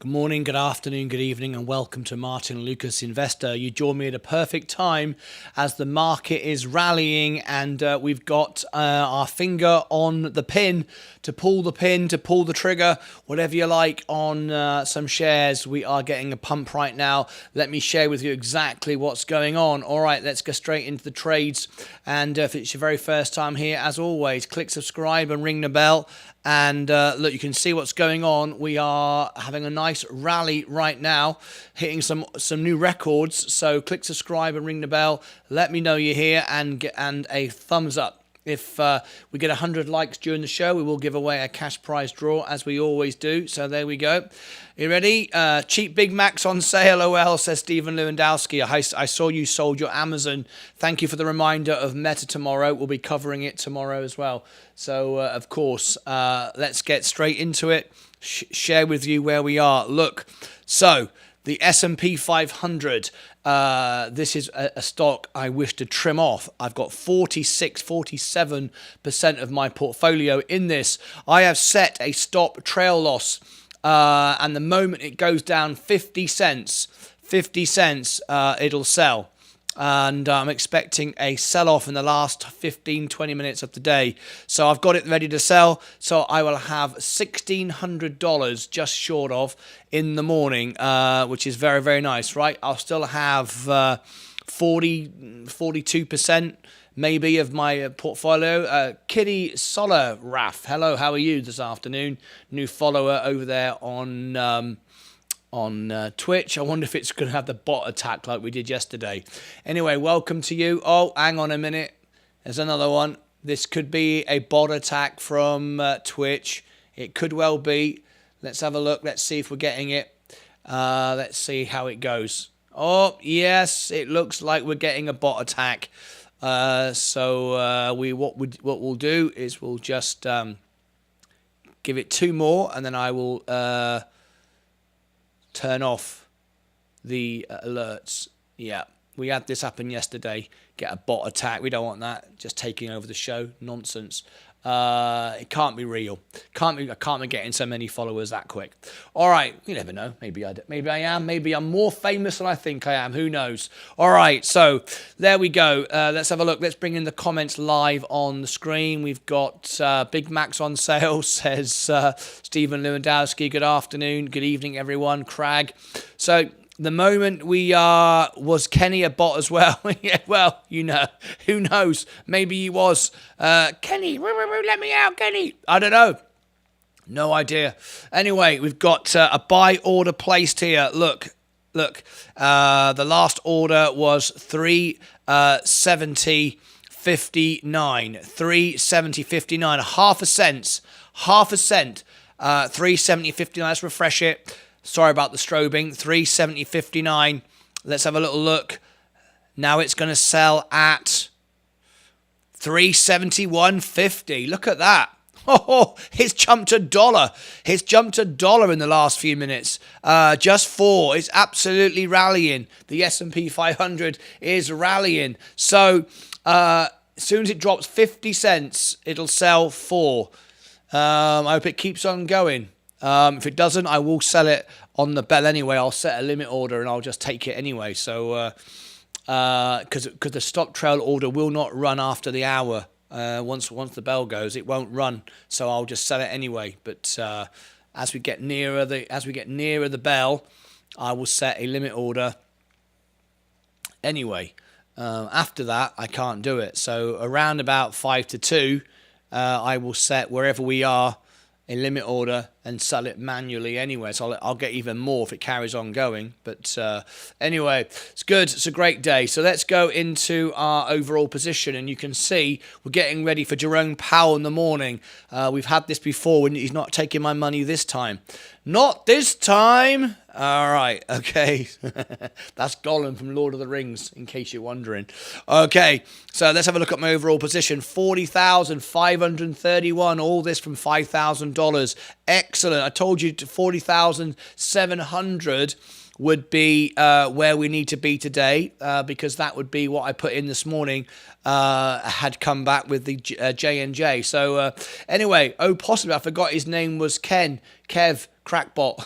Good morning, good afternoon, good evening, and welcome to Martyn Lucas Investor. You join me at a perfect time as the market is rallying and we've got our finger on the pin, to pull the trigger, whatever you like on some shares. We are getting a pump right now. Let me share with you exactly what's going on. All right, let's go straight into the trades. And if it's your very first time here, as always, click subscribe and ring the bell. And look, you can see what's going on. We are having a nice rally right now, hitting some new records. So click subscribe and ring the bell. Let me know you're here and a thumbs up. If we get 100 likes during the show, we will give away a cash prize draw, as we always do. So there we go. You ready? Cheap Big Macs on sale, OL, says Stephen Lewandowski. I saw you sold your Amazon. Thank you for the reminder of Meta tomorrow. We'll be covering it tomorrow as well. So, of course, let's get straight into it. Share with you where we are. Look, so the S&P 500, this is a stock I wish to trim off. I've got 47% of my portfolio in this. I have set a stop trail loss, and the moment it goes down 50 cents, it'll sell. And I'm expecting a sell-off in the last 15-20 minutes of the day. So I've got it ready to sell. So I will have $1,600 just short of in the morning, which is very, very nice, right? I'll still have 42% maybe of my portfolio. Kitty Solar Raff, hello, how are you this afternoon? New follower over there on Twitch. I wonder if it's going to have the bot attack like we did yesterday. Anyway, welcome to you. Oh, hang on a minute. There's another one. This could be a bot attack from Twitch. It could well be. Let's have a look. Let's see if we're getting it. Let's see how it goes. Oh, yes, it looks like we're getting a bot attack. So what we'll do is we'll just give it two more, and then I will turn off the alerts. Yeah, we had this happen yesterday. Get a bot attack. We don't want that. Just taking over the show. Nonsense. It can't be real. I can't be getting so many followers that quick. All right, you never know. Maybe I am. Maybe I'm more famous than I think I am. Who knows? All right, so there we go. Let's have a look. Let's bring in the comments live on the screen. We've got Big Macs on sale, says Stephen Lewandowski. Good afternoon. Good evening, everyone. Crag. So the moment was Kenny a bot as well? Yeah, well, you know, who knows? Maybe he was. Kenny, let me out, Kenny. I don't know. No idea. Anyway, we've got a buy order placed here. Look. The last order was 370.59. 370.59. Half a cent. 370.59. Let's refresh it. Sorry about the strobing. 370.59. Let's have a little look. Now it's going to sell at 371.50. Look at that. Oh, it's jumped $1. It's jumped $1 in the last few minutes. Just 4. It's absolutely rallying. The S&P 500 is rallying. So as soon as it drops 50 cents, it'll sell 4. I hope it keeps on going. If it doesn't, I will sell it on the bell anyway. I'll set a limit order and I'll just take it anyway. So, because the stop trail order will not run after the hour. Once the bell goes, it won't run. So I'll just sell it anyway. But as we get nearer the bell, I will set a limit order anyway. After that, I can't do it. So around about 5 to 2, I will set wherever we are a limit order and sell it manually anyway. So I'll get even more if it carries on going. But anyway, it's good. It's a great day. So let's go into our overall position. And you can see we're getting ready for Jerome Powell in the morning. We've had this before. He's not taking my money this time. Not this time. All right. Okay. That's Gollum from Lord of the Rings, in case you're wondering. Okay. So let's have a look at my overall position. $40,531. All this from $5,000. Excellent. I told you 40,700 would be where we need to be today, because that would be what I put in this morning. Had come back with the J&J. So anyway, possibly I forgot his name was Kev. Crackpot.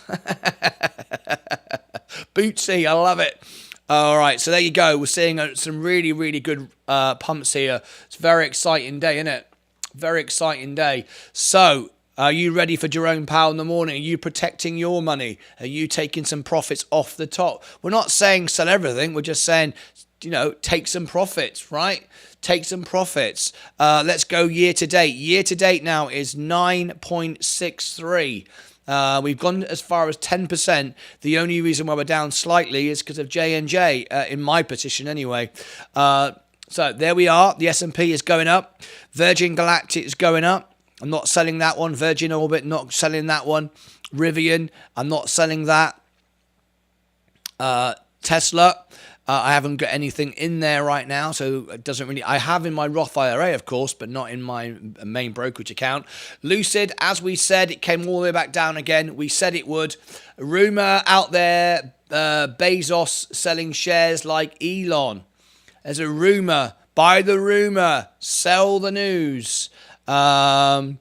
Bootsy, I love it. All right, so there you go. We're seeing some really, really good pumps here. It's a very exciting day, isn't it? Very exciting day. So, are you ready for Jerome Powell in the morning? Are you protecting your money? Are you taking some profits off the top? We're not saying sell everything. We're just saying, take some profits, right? Take some profits. Let's go year to date. Year to date now is 9.63. We've gone as far as 10%. The only reason why we're down slightly is because of J&J, in my position anyway. So there we are. The S&P is going up. Virgin Galactic is going up. I'm not selling that one. Virgin Orbit, not selling that one. Rivian, I'm not selling that. Tesla, I haven't got anything in there right now, so it doesn't really. I have in my Roth IRA, of course, but not in my main brokerage account. Lucid, as we said, it came all the way back down again. We said it would. Rumor out there, Bezos selling shares like Elon. There's a rumor. Buy the rumor. Sell the news. Well,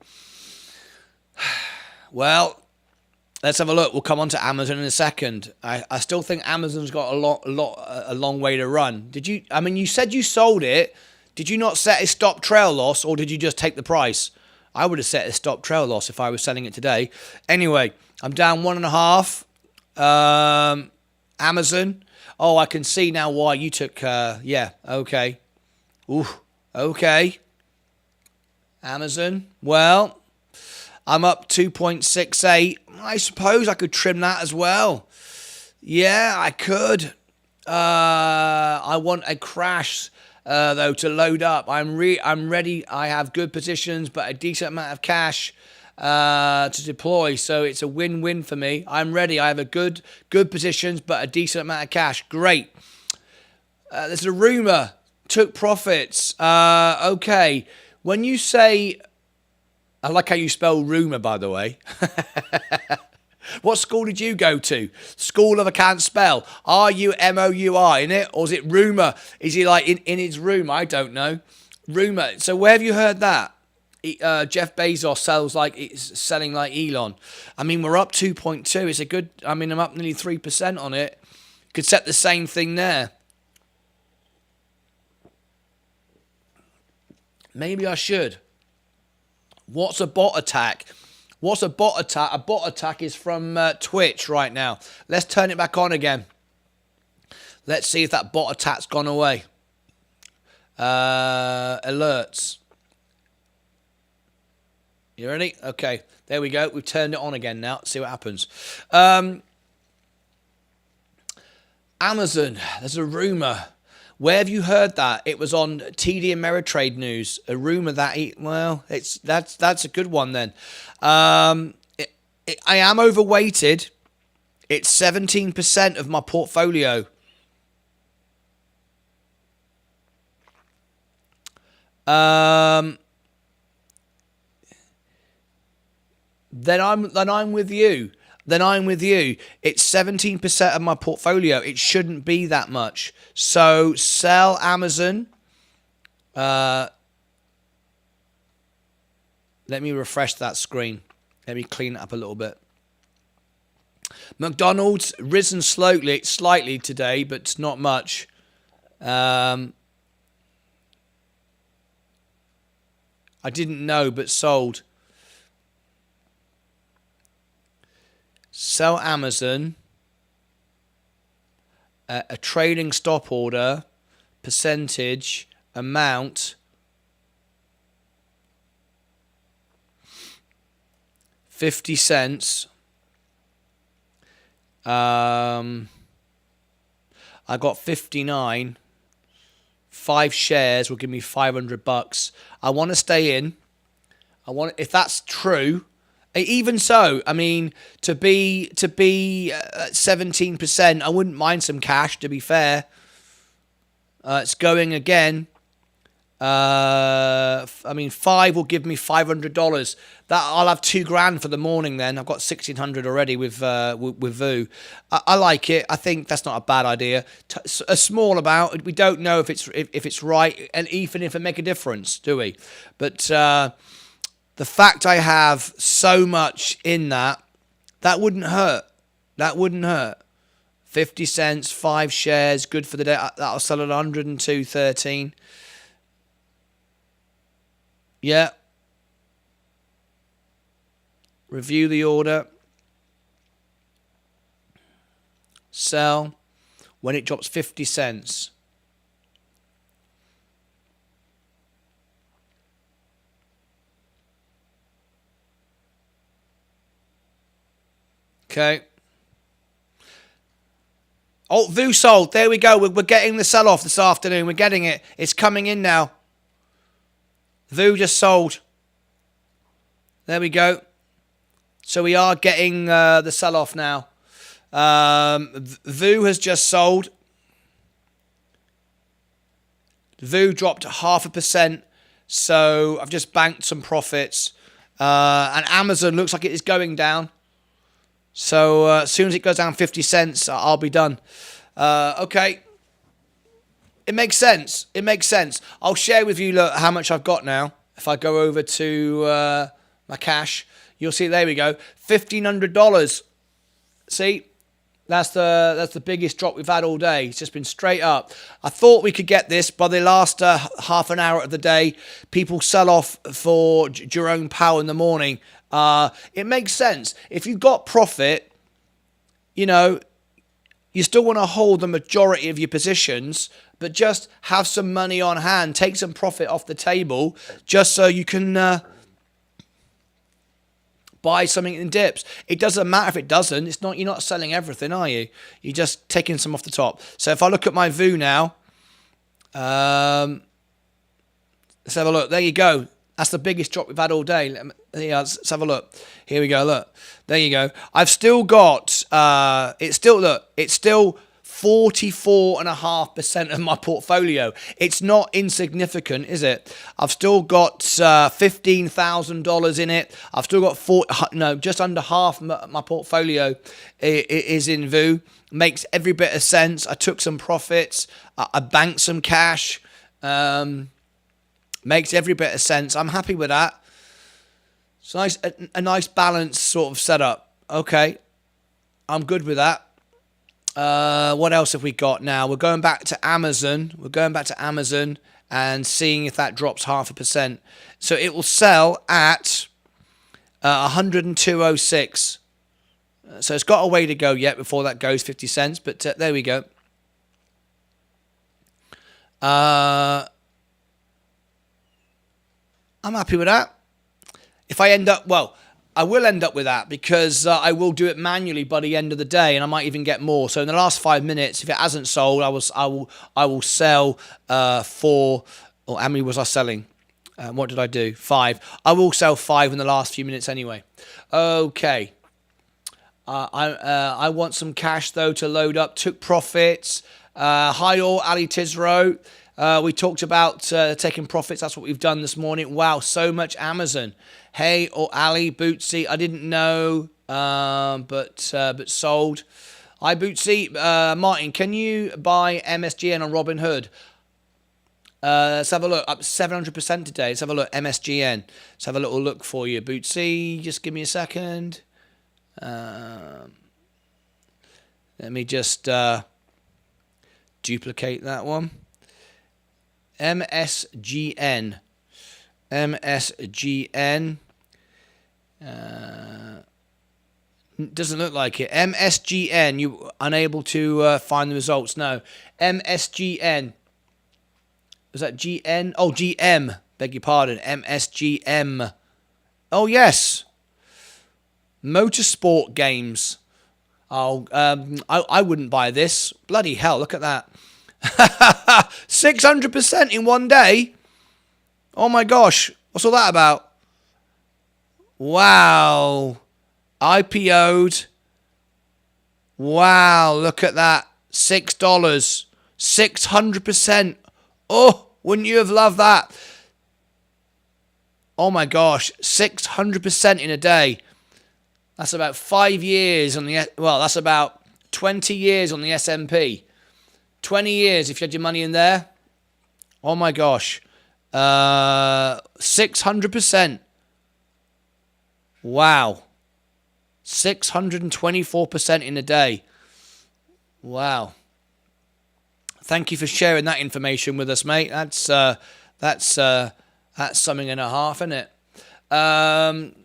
let's have a look. We'll come on to Amazon in a second. I still think Amazon's got a long way to run. You said you sold it. Did you not set a stop trail loss, or did you just take the price? I would have set a stop trail loss if I was selling it today. Anyway, I'm down 1.5. Amazon. Oh, I can see now why you took, okay. Ooh, okay. Amazon, well, I'm up 2.68. I suppose I could trim that as well. Yeah, I could. I want a crash, though, to load up. I'm ready. I have good positions, but a decent amount of cash to deploy. So it's a win-win for me. I'm ready. I have a good positions, but a decent amount of cash. Great. There's a rumor. Took profits. Okay. When you say, I like how you spell rumor, by the way. What school did you go to? School of I can't spell. R-U-M-O-U-R, in it? Or is it rumor? Is he like in his room? I don't know. Rumor. So where have you heard that? Jeff Bezos selling like Elon. I mean, we're up 2.2. It's a good, I'm up nearly 3% on it. Could set the same thing there. Maybe I should. What's a bot attack? What's a bot attack? A bot attack is from Twitch right now. Let's turn it back on again. Let's see if that bot attack's gone away. Alerts. You ready? Okay, there we go. We've turned it on again now. Let's see what happens. Amazon, there's a rumor. Where have you heard that? It was on TD Ameritrade News. A rumor that that's a good one then. I am overweighted. It's 17% of my portfolio. Then I'm with you. It's 17% of my portfolio. It shouldn't be that much. So sell Amazon. Let me refresh that screen. Let me clean it up a little bit. McDonald's risen slightly today, but not much. I didn't know, but sold. Sell Amazon, a trading stop order, percentage, amount, 50 cents. I got 59. 5 shares will give me $500. I want to stay in. If that's true. Even so, I mean, to be 17%, I wouldn't mind some cash, to be fair. It's going again. 5 will give me $500. That I'll have $2,000 for the morning. Then I've got 1,600 already with VU. I like it. I think that's not a bad idea. A small amount. We don't know if it's right, and even if it make a difference, do we? But the fact I have so much in that That wouldn't hurt. That wouldn't hurt. 50 cents, 5 shares, good for the day. That'll sell at 102.13. Yeah. Review the order. Sell when it drops 50 cents. Okay. Oh, VU sold. There we go. We're getting the sell-off this afternoon. We're getting it. It's coming in now. VU just sold. There we go. So we are getting the sell-off now. VU has just sold. VU dropped 0.5%. So I've just banked some profits. And Amazon looks like it is going down. So as soon as it goes down 50 cents, I'll be done. Okay. It makes sense. It makes sense. I'll share with you look, how much I've got now. If I go over to my cash, you'll see, there we go, $1,500. See, that's the biggest drop we've had all day. It's just been straight up. I thought we could get this by the last half an hour of the day. People sell off for Jerome Powell in the morning. It makes sense. If you've got profit, you know, you still want to hold the majority of your positions, but just have some money on hand. Take some profit off the table just so you can buy something in dips. It doesn't matter if it doesn't. It's not. You're not selling everything, are you? You're just taking some off the top. So if I look at my VU now, let's have a look. There you go. That's the biggest drop we've had all day. Let's have a look. Here we go. Look. There you go. I've still got, it's still 44.5% of my portfolio. It's not insignificant, is it? I've still got $15,000 in it. I've still got just under half my portfolio is in VU. Makes every bit of sense. I took some profits. I banked some cash. Makes every bit of sense. I'm happy with that. It's nice, a nice balanced sort of setup. Okay, I'm good with that. What else have we got now? We're going back to Amazon. We're going back to Amazon and seeing if that drops 0.5%. So it will sell at 102.06. So it's got a way to go yet before that goes 50 cents. But there we go. I'm happy with that. If I end up, well, I will end up with that because I will do it manually by the end of the day, and I might even get more. So in the last 5 minutes, if it hasn't sold, I will sell for. Or how many was I selling? What did I do? 5. I will sell 5 in the last few minutes anyway. Okay. I want some cash though to load up. Took profits. Hi all, Ali Tizro. We talked about taking profits. That's what we've done this morning. Wow, so much Amazon. Hey, or Ali, Bootsy. I didn't know, but sold. Hi, Bootsy. Martin, can you buy MSGN on Robinhood? Let's have a look. Up 700% today. Let's have a look. MSGN. Let's have a little look for you, Bootsy. Just give me a second. Let me just duplicate that one. MSGN. MSGN. Doesn't look like it. MSGN. You unable to find the results? No. MSGN. Was that GN? Oh, GM. Beg your pardon. MSGM. Oh yes. Motorsport games. Oh, I wouldn't buy this. Bloody hell! Look at that. 600% in one day. Oh my gosh. What's all that about? Wow. IPO'd. Wow. Look at that. $6. 600%. Oh, wouldn't you have loved that? Oh my gosh. 600% in a day. That's about 5 years on the, well, that's about 20 years on the S&P. 20 years if you had your money in there. Oh my gosh. 600%. Wow. 624% in a day. Wow. Thank you for sharing that information with us, mate. That's something and a half, isn't it? Hand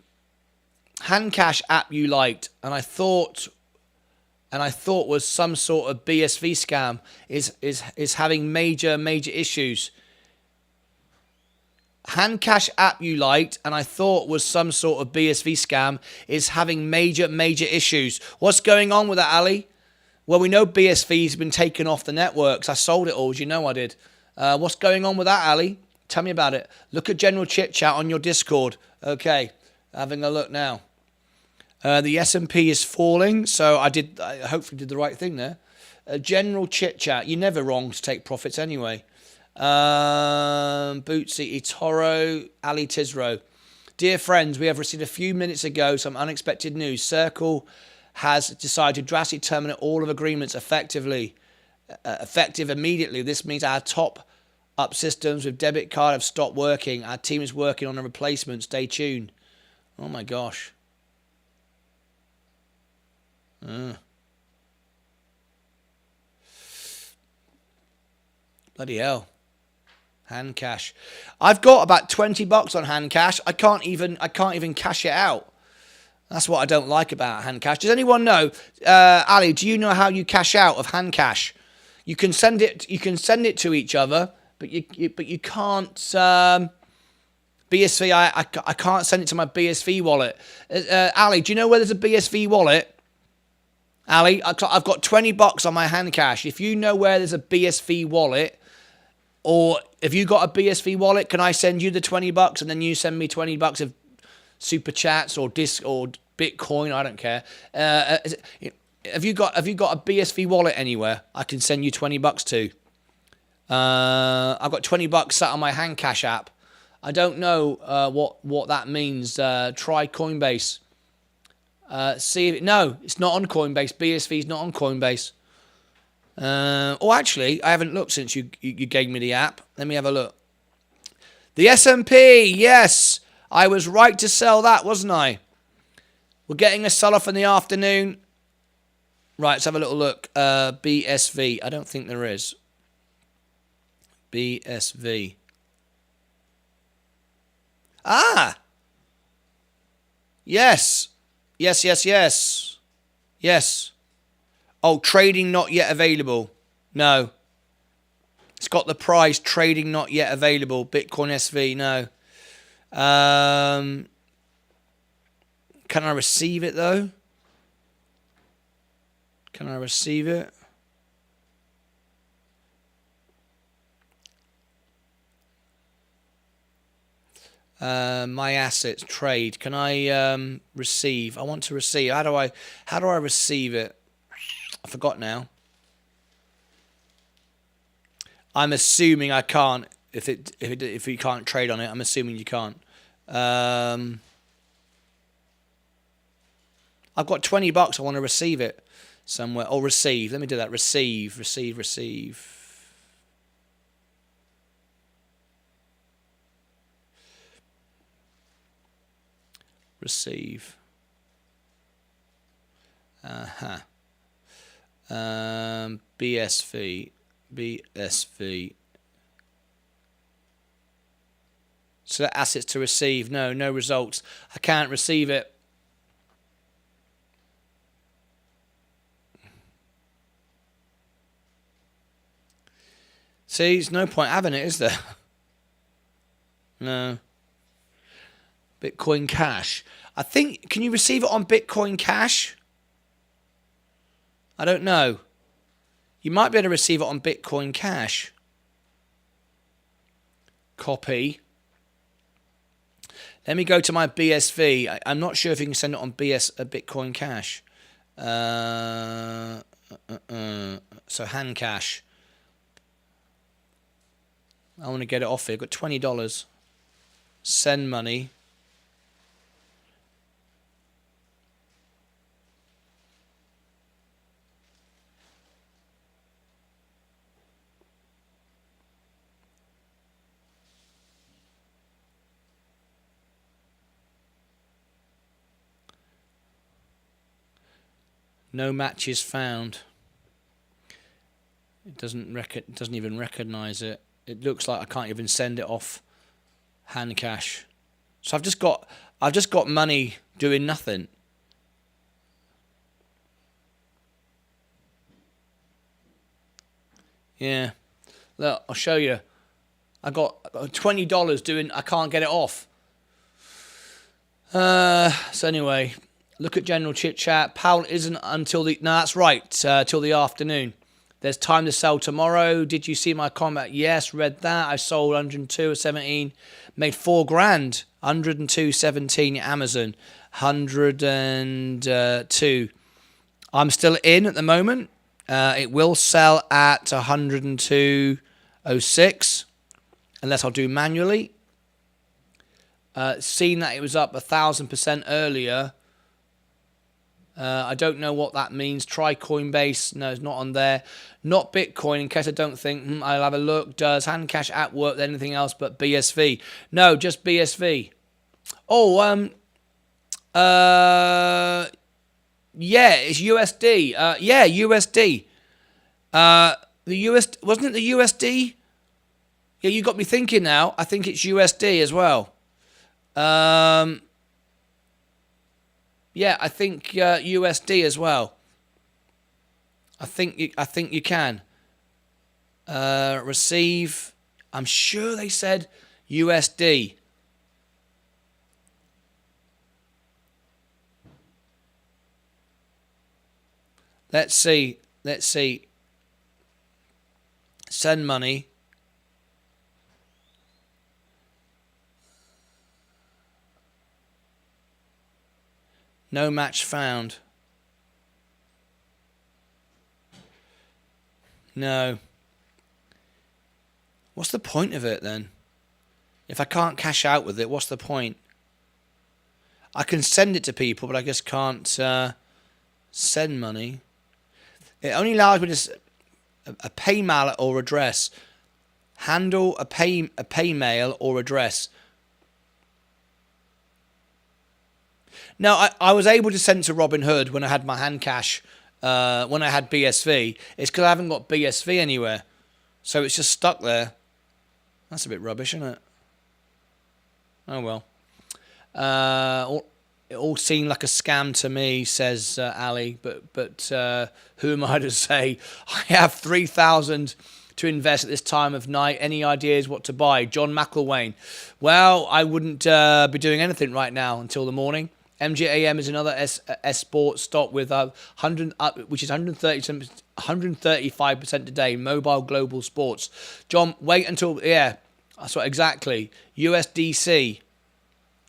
cash app you liked, and I thought was some sort of BSV scam is having major issues. Hand cash app you liked, and I thought was some sort of BSV scam, is having major issues. What's going on with that, Ali? Well, we know BSV's been taken off the networks. I sold it all, as you know I did. What's going on with that, Ali? Tell me about it. Look at general chit chat on your Discord. Okay, having a look now. The S&P is falling, so I hopefully did the right thing there. General chit chat. You're never wrong to take profits anyway. Bootsy, eToro, Ali Tizro. Dear friends, we have received a few minutes ago some unexpected news. Circle has decided to drastically terminate all of agreements effective immediately. This means our top up systems with debit card have stopped working. Our team is working on a replacement. Stay tuned. Oh my gosh. Bloody hell. Hand cash. I've got about $20 on hand cash. I can't even cash it out. That's what I don't like about hand cash. Does anyone know, Ali? Do you know how you cash out of hand cash? You can send it. You can send it to each other, but you can't. BSV. I can't send it to my BSV wallet. Ali, do you know where there's a BSV wallet? Ali, I've got $20 on my hand cash. If you know where there's a BSV wallet, or if you got a BSV wallet, can I send you the $20 and then you send me $20 of super chats or Bitcoin? I don't care. Have you got a BSV wallet anywhere I can send you $20 to? I've got $20 sat on my hand cash app. I don't know what that means. Try Coinbase. No, it's not on Coinbase. BSV is not on Coinbase. Actually, I haven't looked since you gave me the app. Let me have a look. The S&P, yes. I was right to sell that, wasn't I? We're getting a sell-off in the afternoon. Right, let's have a little look. BSV. I don't think there is. BSV. Ah! Yes. Yes. Oh, trading not yet available. No. It's got the price, trading not yet available. Bitcoin SV, no. Can I receive it, though? Can I receive it? My assets, trade. Can I receive? I want to receive. How do I receive it? I forgot now. I'm assuming I can't. If you can't trade on it, I'm assuming you can't. I've got $20. I want to receive it somewhere. Or receive. Let me do that. Receive. Receive. BSV. So assets to receive. No results. I can't receive it. See, there's no point having it, is there? No. Bitcoin Cash. I think, can you receive it on Bitcoin Cash? I don't know. You might be able to receive it on Bitcoin Cash. Copy. Let me go to my BSV. I'm not sure if you can send it on Bitcoin Cash. So hand cash. I want to get it off here. I've got $20. Send money. No matches found. It doesn't even recognize it. It looks like I can't even send it off hand cash. So I've just got money doing nothing. Yeah. Look, I'll show you. I got $20 doing. I can't get it off. So anyway, look at general chit chat. Powell isn't until the. No, that's right. Till the afternoon. There's time to sell tomorrow. Did you see my comment? Yes, read that. I sold 102.17. Made $4,000. 102.17 Amazon. 102. I'm still in at the moment. It will sell at 102.06 unless I'll do manually. Seen that it was up 1,000% earlier. I don't know what that means. Try Coinbase. No, it's not on there. Not Bitcoin, in case I don't think. I'll have a look. Does hand cash at work than anything else but BSV? No, just BSV. Oh, yeah, it's USD. Yeah, USD. The US, wasn't it the USD? Yeah, you got me thinking now. I think it's USD as well. Yeah, I think USD as well. I think you can receive. I'm sure they said USD. Let's see. Send money. No match found. No. What's the point of it then? If I can't cash out with it, what's the point? I can send it to people, but I just can't send money. It only allows me to a pay mail or address. Handle a pay mail or address. No, I was able to send to Robinhood when I had my hand cash, when I had BSV. It's because I haven't got BSV anywhere. So it's just stuck there. That's a bit rubbish, isn't it? Oh, well. It all seemed like a scam to me, says Ali. But who am I to say? I have 3,000 to invest at this time of night. Any ideas what to buy? John McElwain. Well, I wouldn't be doing anything right now until the morning. MGAM is another S Sports stock with 100, which is 135% today. Mobile Global Sports. John, wait until, yeah, that's what exactly. USDC.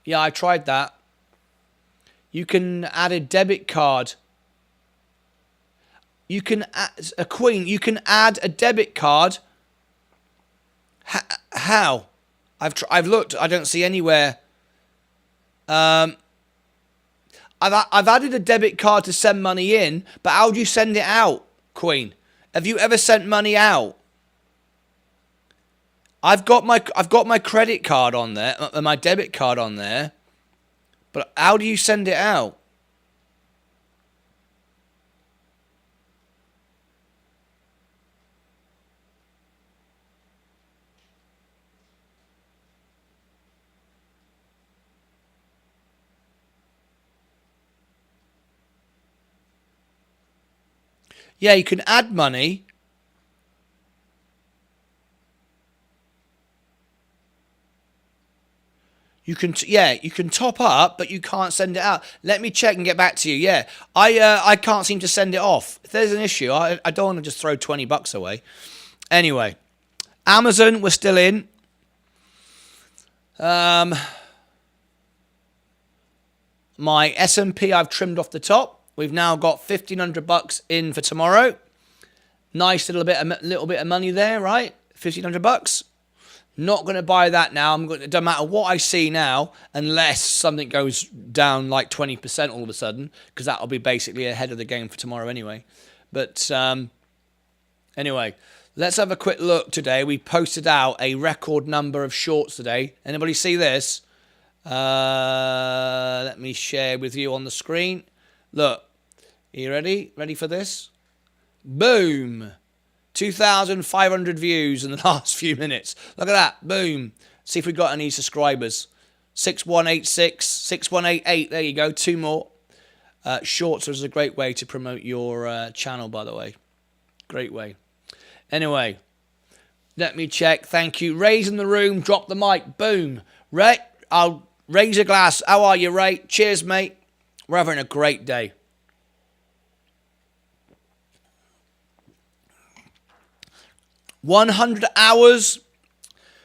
Yeah, I tried that. You can add a debit card. You can add a Queen. You can add a debit card. How? I've looked. I don't see anywhere. I've added a debit card to send money in, but how do you send it out, Queen? Have you ever sent money out? I've got my credit card on there, my debit card on there, but how do you send it out? Yeah, you can add money. You can top up, but you can't send it out. Let me check and get back to you. Yeah, I can't seem to send it off. If there's an issue, I don't want to just throw $20 away. Anyway, Amazon, we're still in. My S&P I've trimmed off the top. We've now got $1,500 in for tomorrow. Nice little bit of money there, right? $1,500. Not going to buy that now. It doesn't matter what I see now, unless something goes down like 20% all of a sudden, because that'll be basically ahead of the game for tomorrow anyway. But anyway, let's have a quick look today. We posted out a record number of shorts today. Anybody see this? Let me share with you on the screen. Look, Are you ready? Ready for this? Boom. 2,500 views in the last few minutes. Look at that. Boom. See if we've got any subscribers. 6186, 6188. There you go. 2 more. Shorts is a great way to promote your channel, by the way. Great way. Anyway, let me check. Thank you. Ray's in the room. Drop the mic. Boom. Ray, I'll raise a glass. How are you, Ray? Cheers, mate. We're having a great day. $100 hours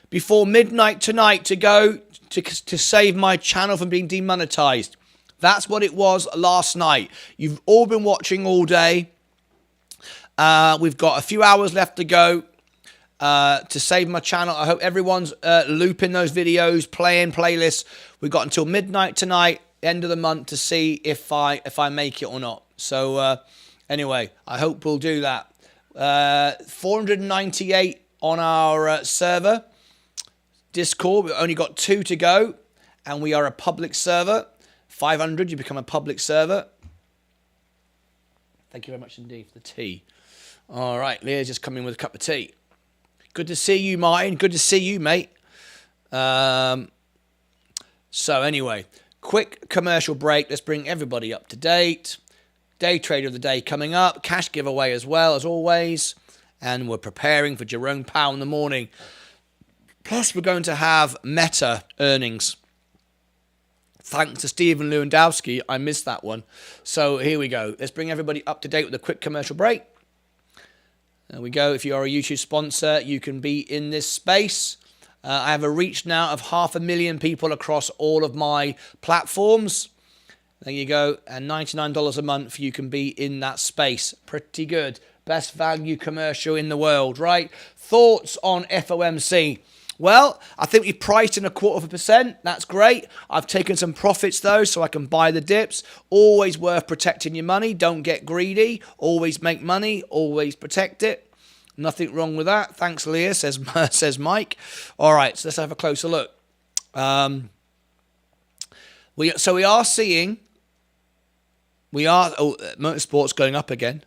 before midnight tonight to go to save my channel from being demonetized. That's what it was last night. You've all been watching all day. We've got a few hours left to go to save my channel. I hope everyone's looping those videos, playing playlists. We've got until midnight tonight, end of the month, to see if I make it or not. So anyway, I hope we'll do that. 498 on our server. Discord, we've only got 2 to go, and we are a public server. 500, you become a public server. Thank you very much indeed for the tea. All right, Leah's just coming with a cup of tea. Good to see you, Martin. Good to see you, mate. So anyway, quick commercial break. Let's bring everybody up to date. Day trader of the day coming up. Cash giveaway as well, as always. And we're preparing for Jerome Powell in the morning. Plus, we're going to have Meta earnings. Thanks to Stephen Lewandowski. I missed that one. So here we go. Let's bring everybody up to date with a quick commercial break. There we go. If you are a YouTube sponsor, you can be in this space. I have a reach now of 500,000 people across all of my platforms. There you go. And $99 a month, you can be in that space. Pretty good. Best value commercial in the world, right? Thoughts on FOMC? Well, I think we've priced in 0.25%. That's great. I've taken some profits, though, so I can buy the dips. Always worth protecting your money. Don't get greedy. Always make money. Always protect it. Nothing wrong with that. Thanks, Leah, says Mike. All right, so let's have a closer look. We are seeing... motorsports going up again.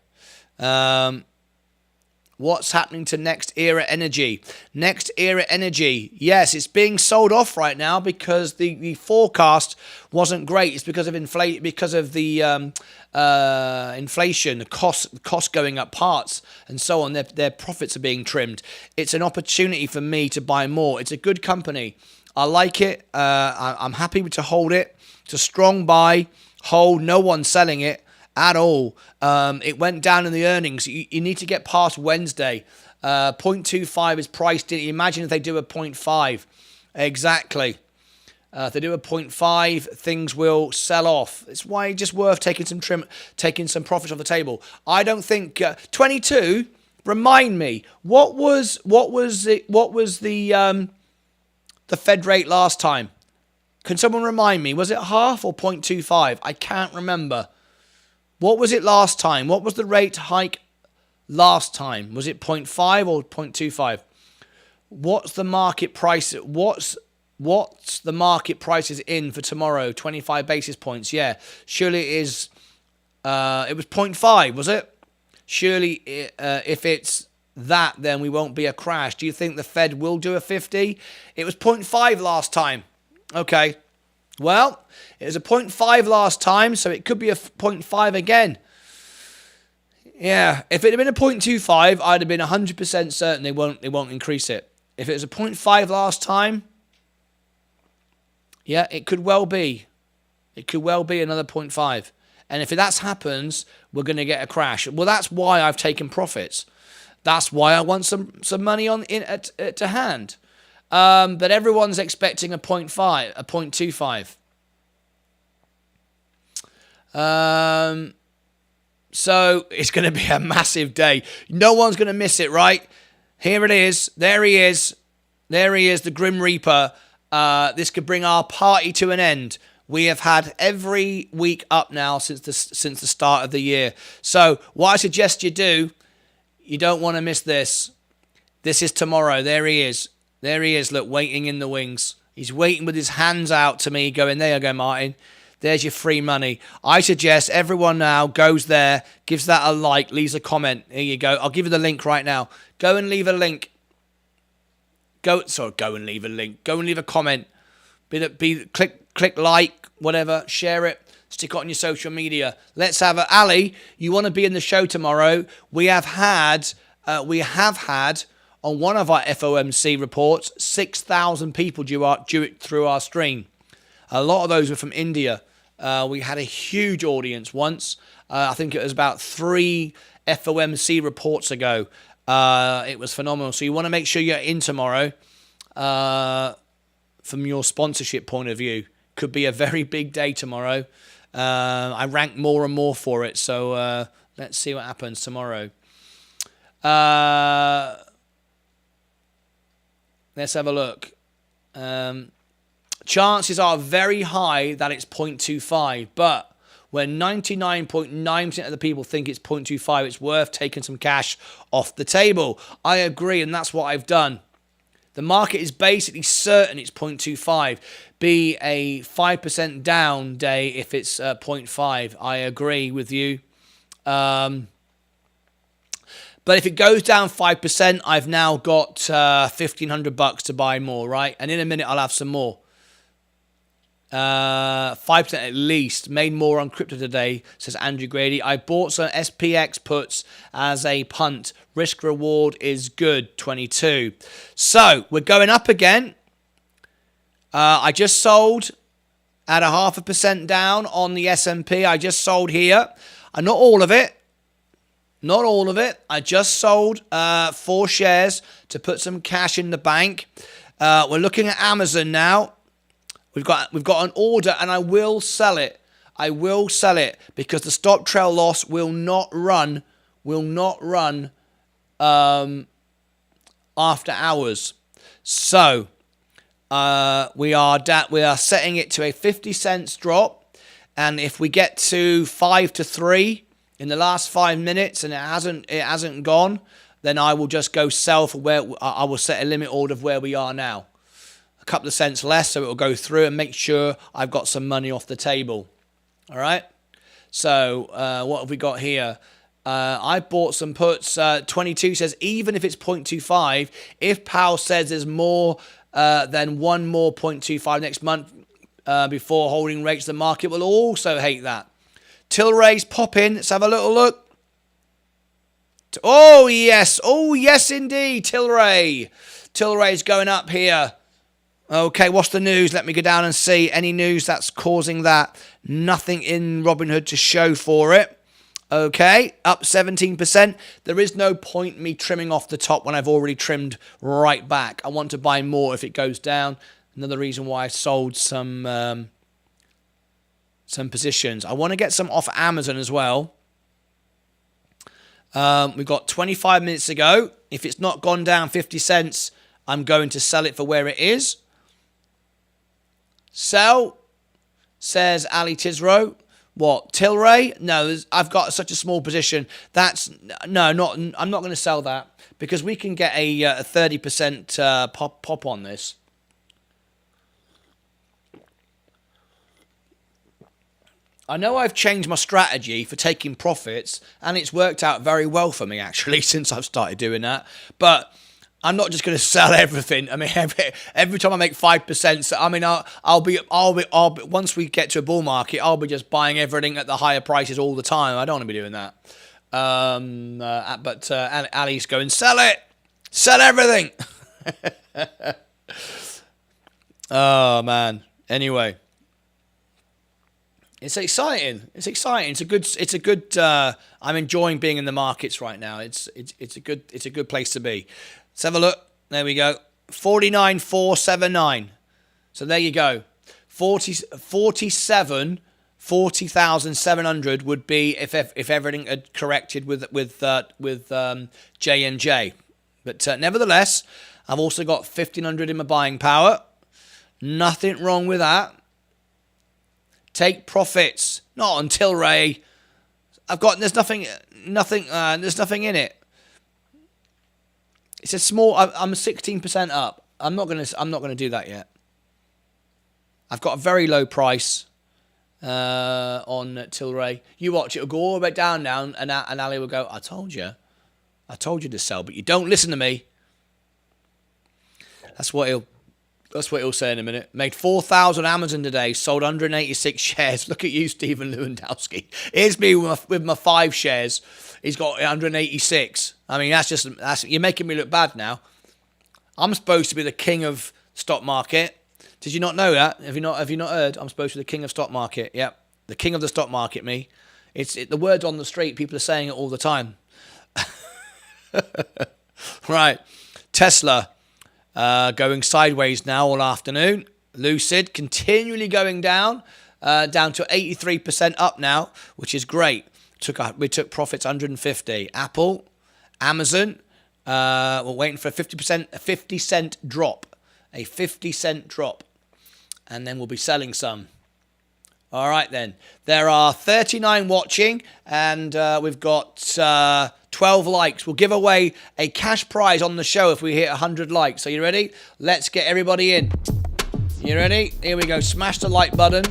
What's happening to Next Era Energy? Next Era Energy, yes, it's being sold off right now because the forecast wasn't great. It's because of inflation, the cost going up, parts and so on. Their profits are being trimmed. It's an opportunity for me to buy more. It's a good company. I like it. I'm happy to hold it. It's a strong buy, hold. No one's selling it at all. It went down in the earnings. You need to get past Wednesday. 0.25 is priced in. Imagine if they do a 0.5. Exactly. If they do a 0.5, things will sell off. It's why it's just worth taking some profits off the table. I don't think 22. Remind me, what was the Fed rate last time? Can someone remind me? Was it half or 0.25? I can't remember. What was it last time? What was the rate hike last time? Was it 0.5 or 0.25? What's the market price? What's the market prices in for tomorrow? 25 basis points. Yeah, surely it is. It was 0.5, was it? Surely, if it's that, then we won't be a crash. Do you think the Fed will do a 50? It was 0.5 last time. Okay. Well, it was a 0.5 last time, so it could be a 0.5 again. Yeah, if it had been a 0.25, I'd have been 100% certain they won't increase it. If it was a 0.5 last time, yeah, it could well be. It could well be another 0.5. And if that happens, we're going to get a crash. Well, that's why I've taken profits. That's why I want some money to hand. But everyone's expecting a 0.5, a 0.25. So it's going to be a massive day. No one's going to miss it, right? Here it is. There he is. There he is, the Grim Reaper. This could bring our party to an end. We have had every week up now since the start of the year. So what I suggest you do, you don't want to miss this. This is tomorrow. There he is. There he is, look, waiting in the wings. He's waiting with his hands out to me, going, there you go, Martin. There's your free money. I suggest everyone now goes there, gives that a like, leaves a comment. Here you go. I'll give you the link right now. Go and leave a link. Go and leave a link. Go and leave a comment. Click like, whatever, share it. Stick it on your social media. Let's have a Ali. You want to be in the show tomorrow? We have had on one of our FOMC reports 6,000 people through our stream. A lot of those were from India. We had a huge audience once. I think it was about 3 FOMC reports ago. It was phenomenal. So you want to make sure you're in tomorrow. From your sponsorship point of view, could be a very big day tomorrow. I rank more and more for it, so let's see what happens tomorrow. Let's have a look. Chances are very high that it's 0.25, but when 99.9% of the people think it's 0.25, it's worth taking some cash off the table. I agree, and that's what I've done. The market is basically certain it's 0.25. Be a 5% down day if it's 0.5. I agree with you. But if it goes down 5%, I've now got $1,500 to buy more, right? And in a minute, I'll have some more. 5% at least. Made more on crypto today, says Andrew Grady. I bought some SPX puts as a punt. Risk reward is good, 22. So we're going up again. I just sold at 0.5% down on the S&P. I just sold here. Not all of it. Not all of it. I just sold 4 shares to put some cash in the bank. We're looking at Amazon now. We've got an order, and I will sell it. I will sell it because the stop trail loss will not run after hours. So we are setting it to a 50 cents drop, and if we get to 5 to 3 in the last 5 minutes and it hasn't gone, then I will just go sell for where I will set a limit order of where we are now. A couple of cents less, so it will go through and make sure I've got some money off the table. All right. So what have we got here? I bought some puts. 22 says even if it's 0.25, if Powell says there's more than one more 0.25 next month before holding rates, the market will also hate that. Tilray's popping. Let's have a little look. Oh yes indeed, Tilray. Tilray's going up here. Okay, what's the news? Let me go down and see. Any news that's causing that? Nothing in Robinhood to show for it. Okay, up 17%. There is no point me trimming off the top when I've already trimmed right back. I want to buy more if it goes down. Another reason why I sold some positions. I want to get some off Amazon as well. We've got 25 minutes to go. If it's not gone down 50 cents, I'm going to sell it for where it is. Sell, says Ali Tizro. What, Tilray? No, I've got such a small position. I'm not going to sell that because we can get a 30% pop on this. I know I've changed my strategy for taking profits, and it's worked out very well for me actually since I've started doing that. But I'm not just going to sell everything. I mean, every time I make 5%, I mean, I'll be once we get to a bull market, I'll be just buying everything at the higher prices all the time. I don't want to be doing that. But Ali's going, sell it, sell everything. Oh man. Anyway, it's exciting. It's exciting. It's a good. I'm enjoying being in the markets right now. It's a good place to be. Let's have a look. There we go. 49,479. So there you go. 40,700 would be if everything had corrected with J&J. But nevertheless, I've also got 1,500 in my buying power. Nothing wrong with that. Take profits. Not on Tilray. There's nothing in it. It's a small. I'm 16% up. I'm not gonna do that yet. I've got a very low price. on Tilray. You watch, it'll go all the way down, and Ali will go, I told you to sell, but you don't listen to me. That's what he'll say in a minute. Made 4,000 Amazon today, sold 186 shares. Look at you, Stephen Lewandowski. Here's me with my 5 shares. He's got 186. I mean, that's you're making me look bad now. I'm supposed to be the king of stock market. Did you not know that? Have you not heard? I'm supposed to be the king of stock market. Yep, the king of the stock market. Me. The word's on the street. People are saying it all the time. Right, Tesla going sideways now all afternoon. Lucid continually going down to 83% up now, which is great. We took profits 150. Apple, Amazon. We're waiting for a 50 cent drop, and then we'll be selling some. All right, then. There are 39 watching, and we've got 12 likes. We'll give away a cash prize on the show if we hit 100 likes. Are you ready? Let's get everybody in. You ready? Here we go. Smash the like button.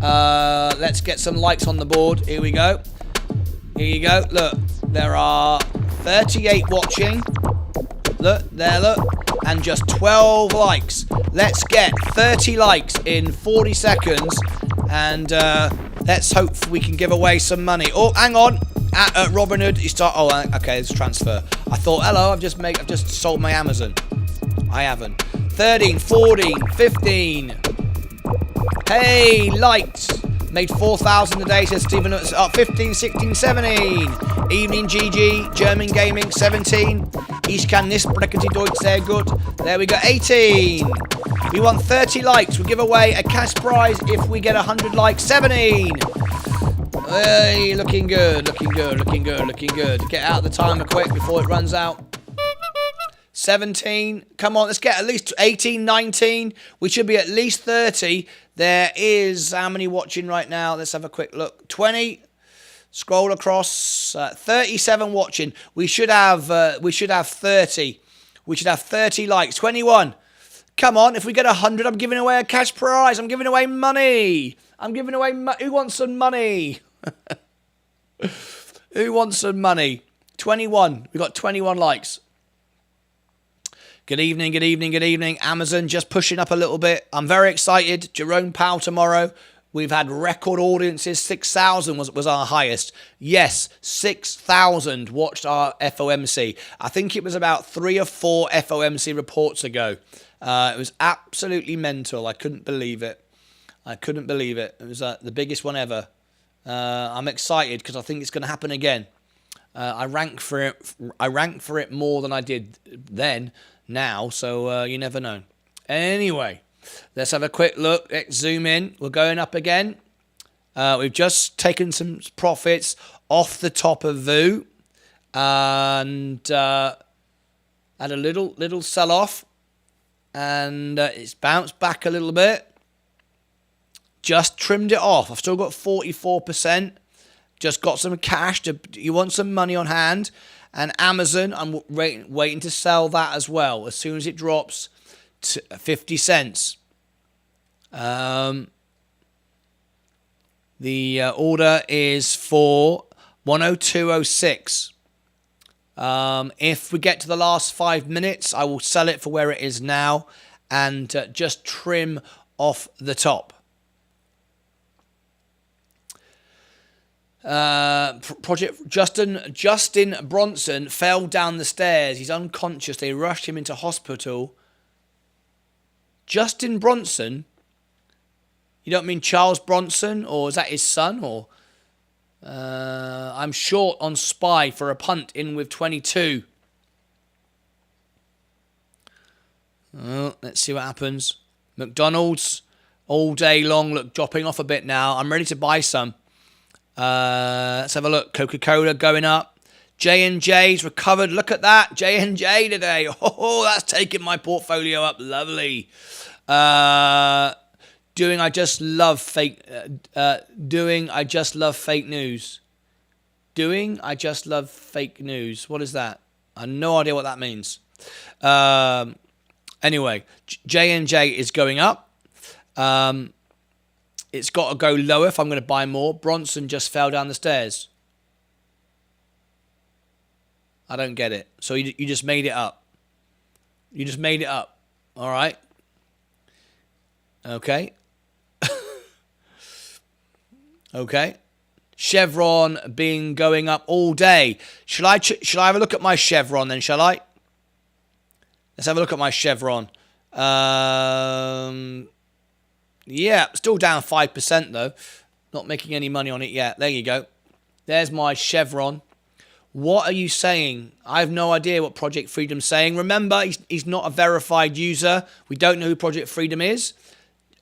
Let's get some likes on the board. Here we go. Here you go. Look, there are 38 watching. Look, there, look. And just 12 likes. Let's get 30 likes in 40 seconds. And let's hope we can give away some money. Oh, hang on. At Robinhood, you start. Oh, okay, it's transfer. I thought, hello, I've just sold my Amazon. I haven't. 13, 14, 15. Hey, likes. Made 4,000 a day, says Stephen. Up 15, 16, 17. Evening GG, German Gaming, 17. Ich kann nicht sprechen Deutsch sehr gut. There we go, 18. We want 30 likes. We'll give away a cash prize if we get 100 likes. 17. Hey, looking good. Get out the timer quick before it runs out. 17. Come on, let's get at least 18, 19. We should be at least 30. There is, how many watching right now? Let's have a quick look. 20. Scroll across. 37 watching. We should have 30. We should have 30 likes. 21. Come on, if we get 100, I'm giving away a cash prize. I'm giving away money. Who wants some money? Who wants some money? 21. We got 21 likes. Good evening. Amazon just pushing up a little bit. I'm very excited. Jerome Powell tomorrow. We've had record audiences. 6,000 was our highest. Yes, 6,000 watched our FOMC. I think it was about 3 or 4 FOMC reports ago. It was absolutely mental. I couldn't believe it. It was the biggest one ever. I'm excited because I think it's going to happen again. I rank for it more than I did then. Now, so you never know. Anyway, let's have a quick look. Let's zoom in. We're going up again. We've just taken some profits off the top of VU and had a little sell-off, and it's bounced back a little bit. Just trimmed it off. I've still got 44%. Just got some cash. You want some money on hand. And Amazon, I'm waiting to sell that as well as soon as it drops to 50 cents. The order is for 102.06. If we get to the last 5 minutes, I will sell it for where it is now and just trim off the top. Project Justin Bronson fell down the stairs. He's unconscious. They rushed him into hospital. Justin Bronson? You don't mean Charles Bronson? Or is that his son? Or I'm short on SPY for a punt in with 22. Well, let's see what happens. McDonald's all day long. Look, dropping off a bit now. I'm ready to buy some. Let's have a look. Coca-Cola going up. J&J's recovered. Look at that. J&J today. Oh, that's taking my portfolio up. Lovely. I just love fake news. What is that? I have no idea what that means. Anyway, J&J is going up. It's got to go lower if I'm going to buy more. Bronson just fell down the stairs. I don't get it. So you just made it up. You just made it up. All right. Okay. Okay. Chevron been going up all day. Shall I have a look at my Chevron then, shall I? Let's have a look at my Chevron. Yeah, still down 5% though. Not making any money on it yet. There you go. There's my Chevron. What are you saying? I have no idea what Project Freedom's saying. Remember, he's not a verified user. We don't know who Project Freedom is.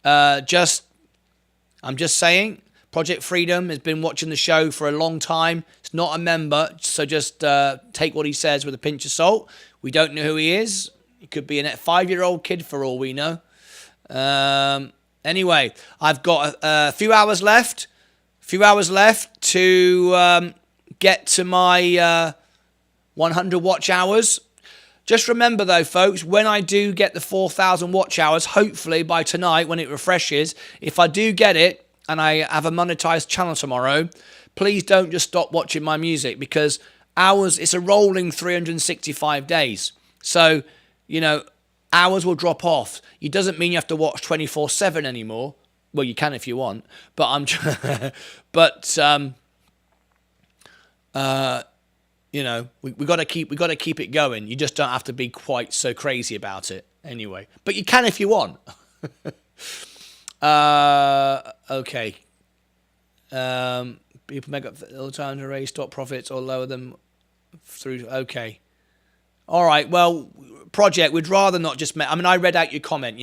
I'm just saying, Project Freedom has been watching the show for a long time. It's not a member, so just take what he says with a pinch of salt. We don't know who he is. He could be a 5-year-old kid for all we know. Anyway, I've got a few hours left. To get to my 100 watch hours. Just remember though, folks, when I do get the 4,000 watch hours, hopefully by tonight when it refreshes, if I do get it and I have a monetized channel tomorrow, please don't just stop watching my music, because hours, it's a rolling 365 days. So, hours will drop off. It doesn't mean you have to watch 24/7 anymore. Well, you can if you want, but we got to keep it going. You just don't have to be quite so crazy about it anyway. But you can if you want. Okay. People make up all the time to raise stop profits or lower them through. Okay. All right. Well, Project, we'd rather not just. I read out your comment.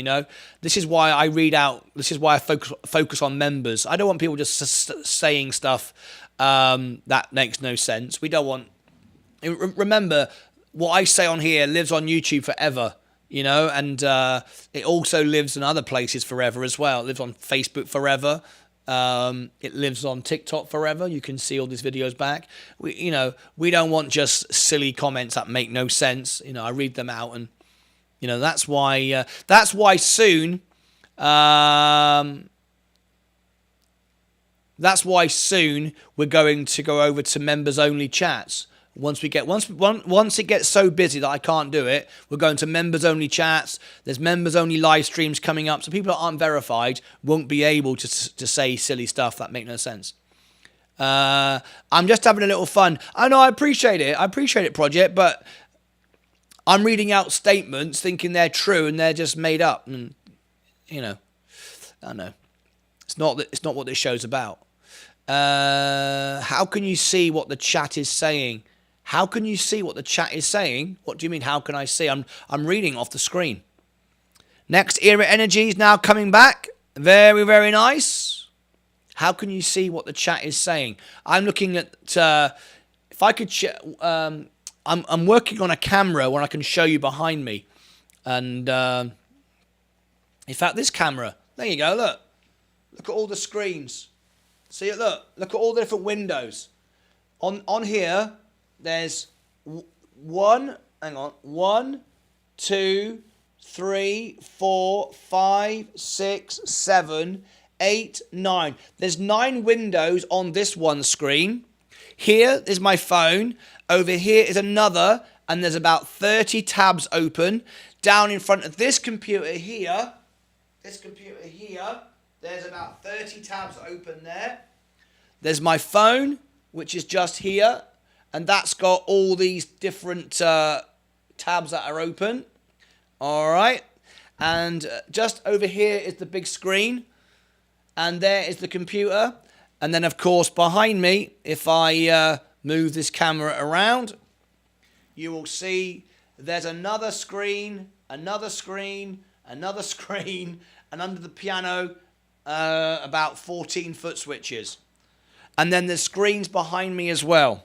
This is why I read out. This is why I focus on members. I don't want people just saying stuff that makes no sense. We don't want. Remember, what I say on here lives on YouTube forever. And it also lives in other places forever as well. It lives on Facebook forever. It lives on TikTok forever. You can see all these videos back. We don't want just silly comments that make no sense. I read them out, and that's why soon. That's why soon we're going to go over to members only chats. Once it gets so busy that I can't do it, we're going to members only chats. There's members only live streams coming up, so people that aren't verified won't be able to say silly stuff that make no sense. I'm just having a little fun. I know, I appreciate it, Project, but I'm reading out statements thinking they're true and they're just made up. And I know it's not what this show's about. How can you see what the chat is saying? How can you see what the chat is saying? What do you mean, how can I see? I'm reading off the screen. Next Era Energy is now coming back. Very, very nice. How can you see what the chat is saying? I'm looking at, if I could, I'm working on a camera where I can show you behind me. And, in fact, this camera, there you go, look. Look at all the screens. See it, look at all the different windows. On here, there's 1, 2, 3, 4, 5, 6, 7, 8, 9. There's 9 windows on this one screen. Here is my phone. Over here is another, and there's about 30 tabs open. Down in front of this computer here, there's about 30 tabs open there. There's my phone, which is just here, and that's got all these different tabs that are open. All right. And just over here is the big screen, and there is the computer. And then, of course, behind me, if I move this camera around, you will see there's another screen, another screen, another screen, and under the piano, about 14 foot switches. And then there's screens behind me as well.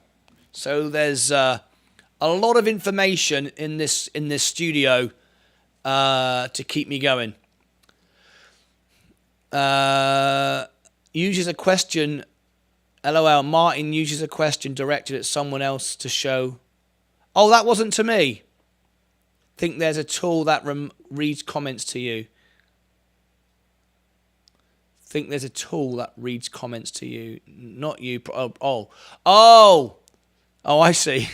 So there's a lot of information in this studio to keep me going. Uses a question, LOL, Martin uses a question directed at someone else to show. Oh, that wasn't to me. Think there's a tool that reads comments to you. think there's a tool that reads comments to you. Not you. Oh, I see.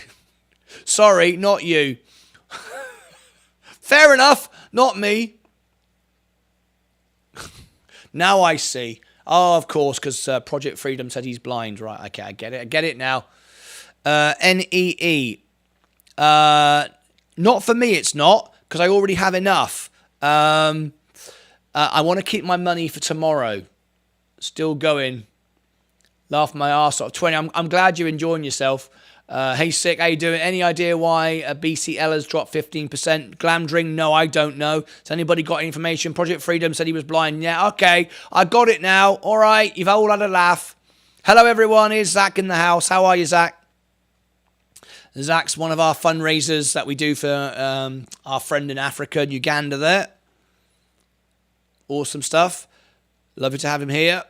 Sorry, not you. Fair enough. Not me. Now I see. Oh, of course, because Project Freedom said he's blind. Right, okay, I get it. I get it now. NEE. Not for me, it's not, because I already have enough. I want to keep my money for tomorrow. Still going. Laugh my arse off. 20. I'm glad you're enjoying yourself. Hey, Sick, how you doing? Any idea why BCL has dropped 15%? Glamdring? No, I don't know. Has anybody got any information? Project Freedom said he was blind. Yeah, okay. I got it now. All right. You've all had a laugh. Hello, everyone. Here's Zach in the house. How are you, Zach? Zach's one of our fundraisers that we do for our friend in Africa and Uganda there. Awesome stuff. Lovely to have him here.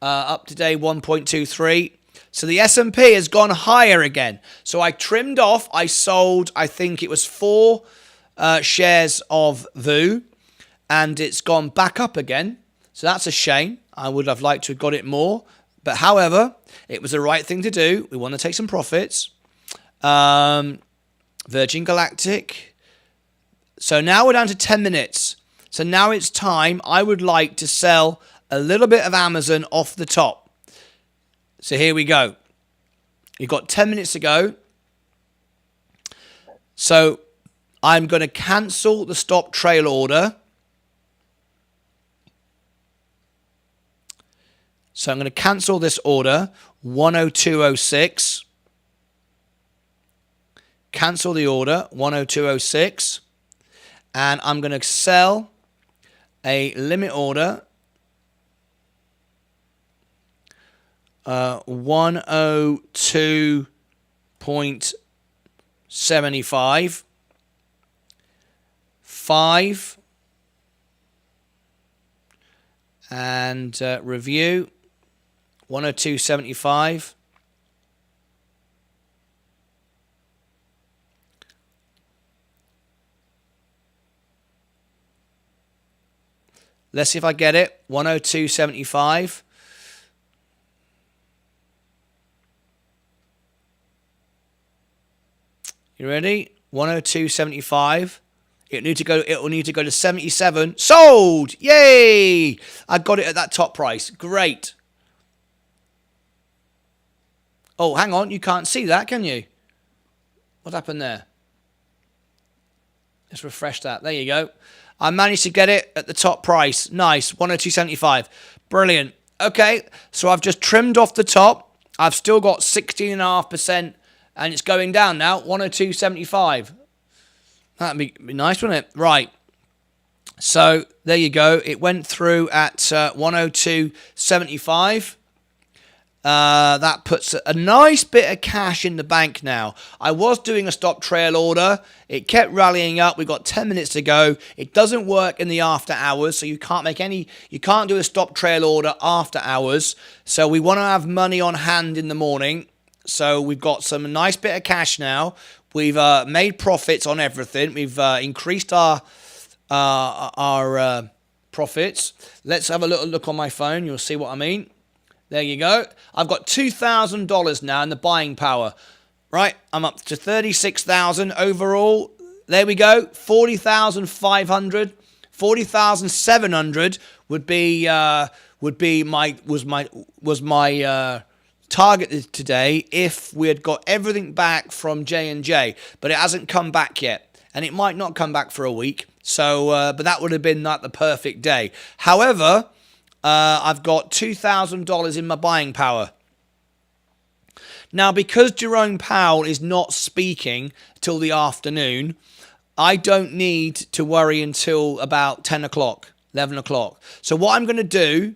Up today, 1.23. So the S&P has gone higher again. So I trimmed off. I sold, I think it was 4 shares of VU. And it's gone back up again. So that's a shame. I would have liked to have got it more. But however, it was the right thing to do. We want to take some profits. Virgin Galactic. So now we're down to 10 minutes. So now it's time. I would like to sell a little bit of Amazon off the top. So here we go. You've got 10 minutes to go. So I'm going to cancel the stop trail order. So I'm going to cancel this order, 102.06. Cancel the order, 102.06. And I'm going to sell a limit order, 102.75. 5. And review, 102.75. Let's see if I get it. 102.75. You ready? 102.75. It will need to go to 77. Sold! Yay! I got it at that top price. Great. Oh, hang on. You can't see that, can you? What happened there? Let's refresh that. There you go. I managed to get it at the top price. Nice. 102.75. Brilliant. Okay. So I've just trimmed off the top. I've still got 16.5%. And it's going down now, 102.75. That'd be nice, wouldn't it? Right. So there you go. It went through at 102.75. That puts a nice bit of cash in the bank now. I was doing a stop trail order. It kept rallying up. We've got 10 minutes to go. It doesn't work in the after hours, so you can't do a stop trail order after hours. So we want to have money on hand in the morning. So we've got some nice bit of cash now. We've made profits on everything. We've increased our profits. Let's have a little look on my phone. You'll see what I mean. There you go. I've got $2,000 now in the buying power. Right, I'm up to 36,000 overall. There we go. 40,500, 40,700 was my targeted today if we had got everything back from J&J, but it hasn't come back yet, and it might not come back for a week. So, but that would have been like the perfect day. However, I've got $2,000 in my buying power. Now, because Jerome Powell is not speaking till the afternoon, I don't need to worry until about 10 o'clock, 11 o'clock. So what I'm going to do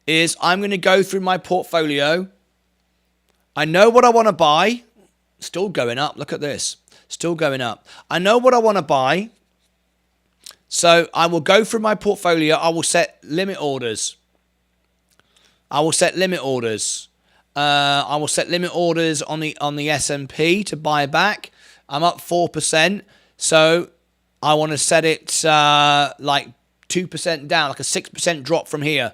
is I'm going to go through my portfolio. I know what I want to buy. Still going up. Look at this. Still going up. I know what I want to buy. So I will go through my portfolio. I will set limit orders. I will set limit orders on the S&P to buy back. I'm up 4%. So I want to set it like 2% down, like a 6% drop from here.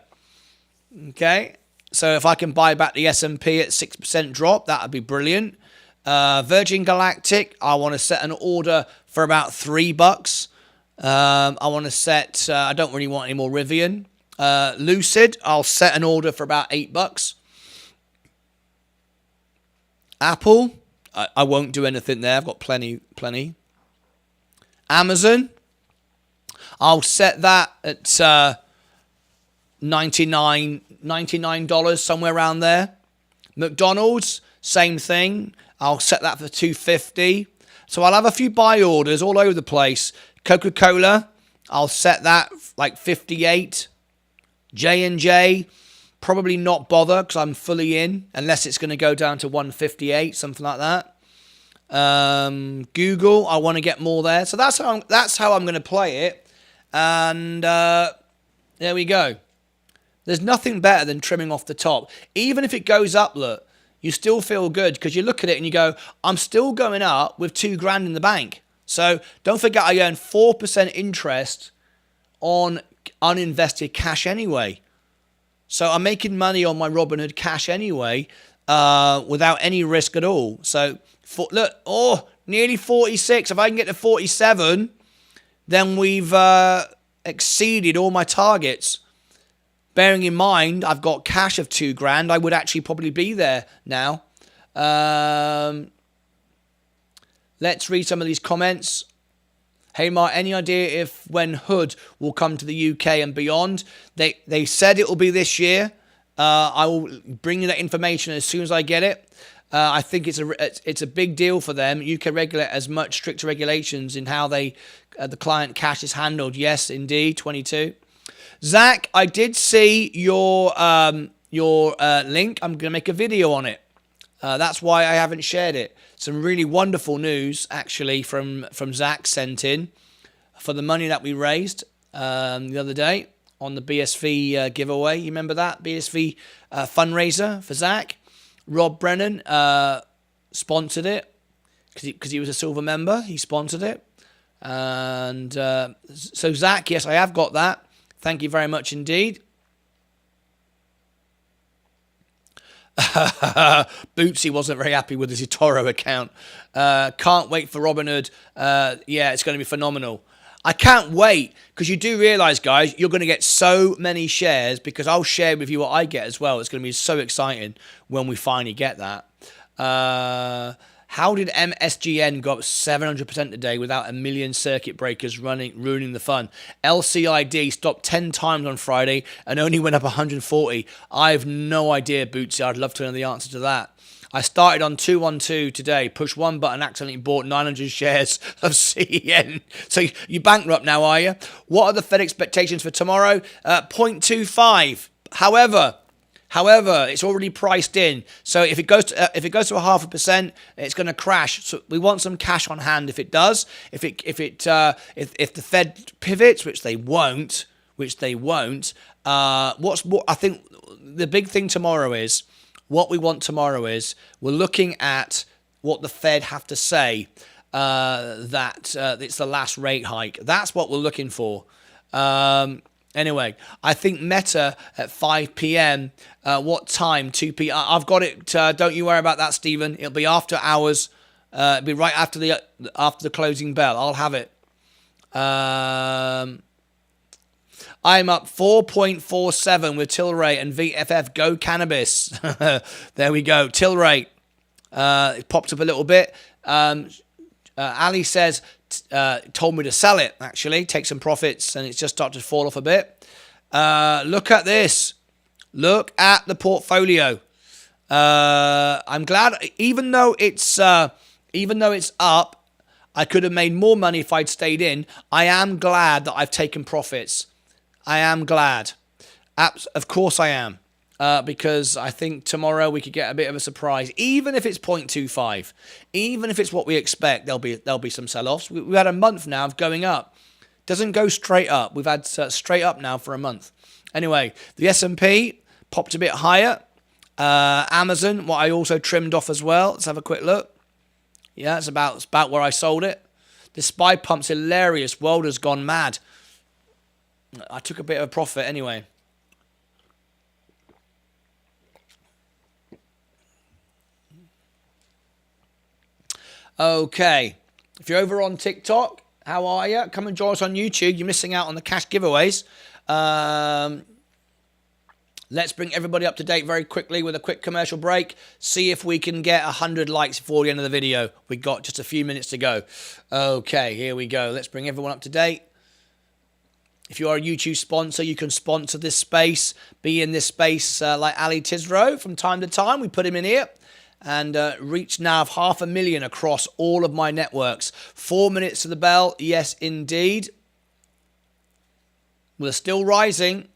Okay. So if I can buy back the S&P at 6% drop, that would be brilliant. Virgin Galactic, I want to set an order for about $3. I want to set, I don't really want any more Rivian. Lucid, I'll set an order for about $8. Apple, I won't do anything there. I've got plenty. Amazon, I'll set that at $99, somewhere around there. McDonald's, same thing. I'll set that for $2.50. So I'll have a few buy orders all over the place. Coca-Cola, I'll set that like $58. J&J, probably not bother because I'm fully in, unless it's going to go down to $158, something like that. Google, I want to get more there. So that's how I'm going to play it. And there we go. There's nothing better than trimming off the top. Even if it goes up, look, you still feel good because you look at it and you go, I'm still going up with $2,000 in the bank. So don't forget, I earn 4% interest on uninvested cash anyway. So I'm making money on my Robinhood cash anyway, without any risk at all. So look, nearly 46. If I can get to 47, then we've exceeded all my targets. Bearing in mind, I've got cash of $2,000. I would actually probably be there now. Let's read some of these comments. Hey, Mark, any idea if when Hood will come to the UK and beyond? They said it will be this year. I will bring you that information as soon as I get it. I think it's a big deal for them. UK regulators much stricter regulations in how the client cash is handled. Yes, indeed, 22. Zach, I did see your link. I'm going to make a video on it. That's why I haven't shared it. Some really wonderful news, actually, from Zach sent in for the money that we raised the other day on the BSV giveaway. You remember that? BSV fundraiser for Zach. Rob Brennan sponsored it because he was a silver member. He sponsored it. And so, Zach, yes, I have got that. Thank you very much indeed. Bootsy wasn't very happy with his eToro account. Can't wait for Robinhood. Yeah, it's going to be phenomenal. I can't wait because you do realize, guys, you're going to get so many shares because I'll share with you what I get as well. It's going to be so exciting when we finally get that. How did MSGN go up 700% today without a million circuit breakers ruining the fun? LCID stopped 10 times on Friday and only went up 140. I have no idea, Bootsy. I'd love to know the answer to that. I started on 212 today, pushed one button, accidentally bought 900 shares of CEN. So you're bankrupt now, are you? What are the Fed expectations for tomorrow? 0.25. However, it's already priced in. So if it goes to 0.5%, it's going to crash. So we want some cash on hand if it does. If the Fed pivots, which they won't. I think the big thing tomorrow is what we want tomorrow is we're looking at what the Fed have to say that it's the last rate hike. That's what we're looking for. Anyway, I think Meta at 5 p.m. What time? 2 p.m. I've got it. Don't you worry about that, Stephen. It'll be after hours. It'll be right after the closing bell. I'll have it. I'm up 4.47 with Tilray and VFF Go Cannabis. There we go. Tilray. It popped up a little bit. Ali says, told me to sell it, actually. Take some profits, and it's just started to fall off a bit. Look at this. Look at the portfolio. I'm glad, even though it's up, I could have made more money if I'd stayed in. I am glad that I've taken profits. I am glad. Of course I am. Because I think tomorrow we could get a bit of a surprise. Even if it's 0.25, even if it's what we expect, there'll be some sell-offs. We've had a month now of going up. Doesn't go straight up. We've had straight up now for a month. Anyway, the S&P popped a bit higher. Amazon, what I also trimmed off as well. Let's have a quick look. Yeah, it's about where I sold it. The SPY pump's hilarious. World has gone mad. I took a bit of a profit anyway. Okay. If you're over on TikTok, how are you? Come and join us on YouTube. You're missing out on the cash giveaways. Let's bring everybody up to date very quickly with a quick commercial break. See if we can get 100 likes before the end of the video. We've got just a few minutes to go. Okay, here we go. Let's bring everyone up to date. If you are a YouTube sponsor, you can sponsor this space. Be in this space like Ali Tizro from time to time. We put him in here. And reach now of 500,000 across all of my networks. 4 minutes to the bell. Yes, indeed. We're still rising.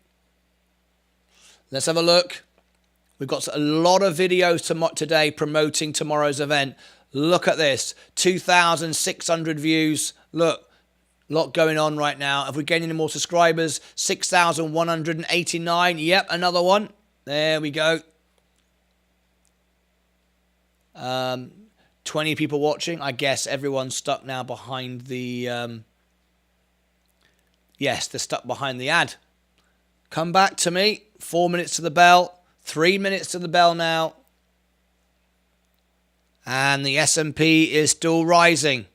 Let's have a look. We've got a lot of videos today promoting tomorrow's event. Look at this. 2,600 views. Look, a lot going on right now. Have we gained any more subscribers? 6,189. Yep, another one. There we go. 20 people watching. I guess everyone's stuck now behind the... yes, they're stuck behind the ad. Come back to me. 4 minutes to the bell. 3 minutes to the bell now. And the S&P is still rising.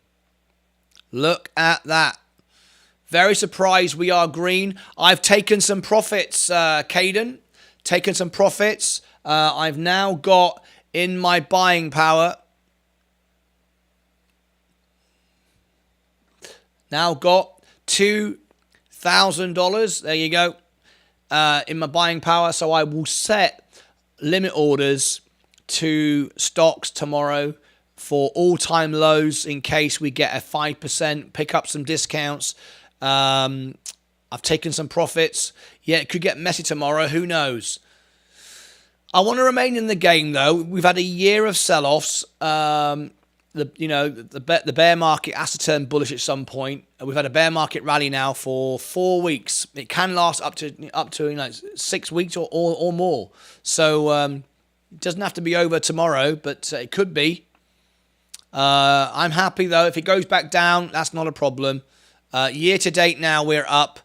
Look at that. Very surprised we are green. I've taken some profits, Caden. Taken some profits. I've now got in my buying power. Now got $2,000. There you go. In my buying power. So I will set limit orders to stocks tomorrow for all-time lows in case we get a 5%, pick up some discounts. I've taken some profits. Yeah, it could get messy tomorrow. Who knows? I want to remain in the game, though. We've had a year of sell-offs. The bear market has to turn bullish at some point. We've had a bear market rally now for 4 weeks. It can last up to 6 weeks or more. So it doesn't have to be over tomorrow, but it could be. I'm happy though. If it goes back down, that's not a problem. Year to date now we're up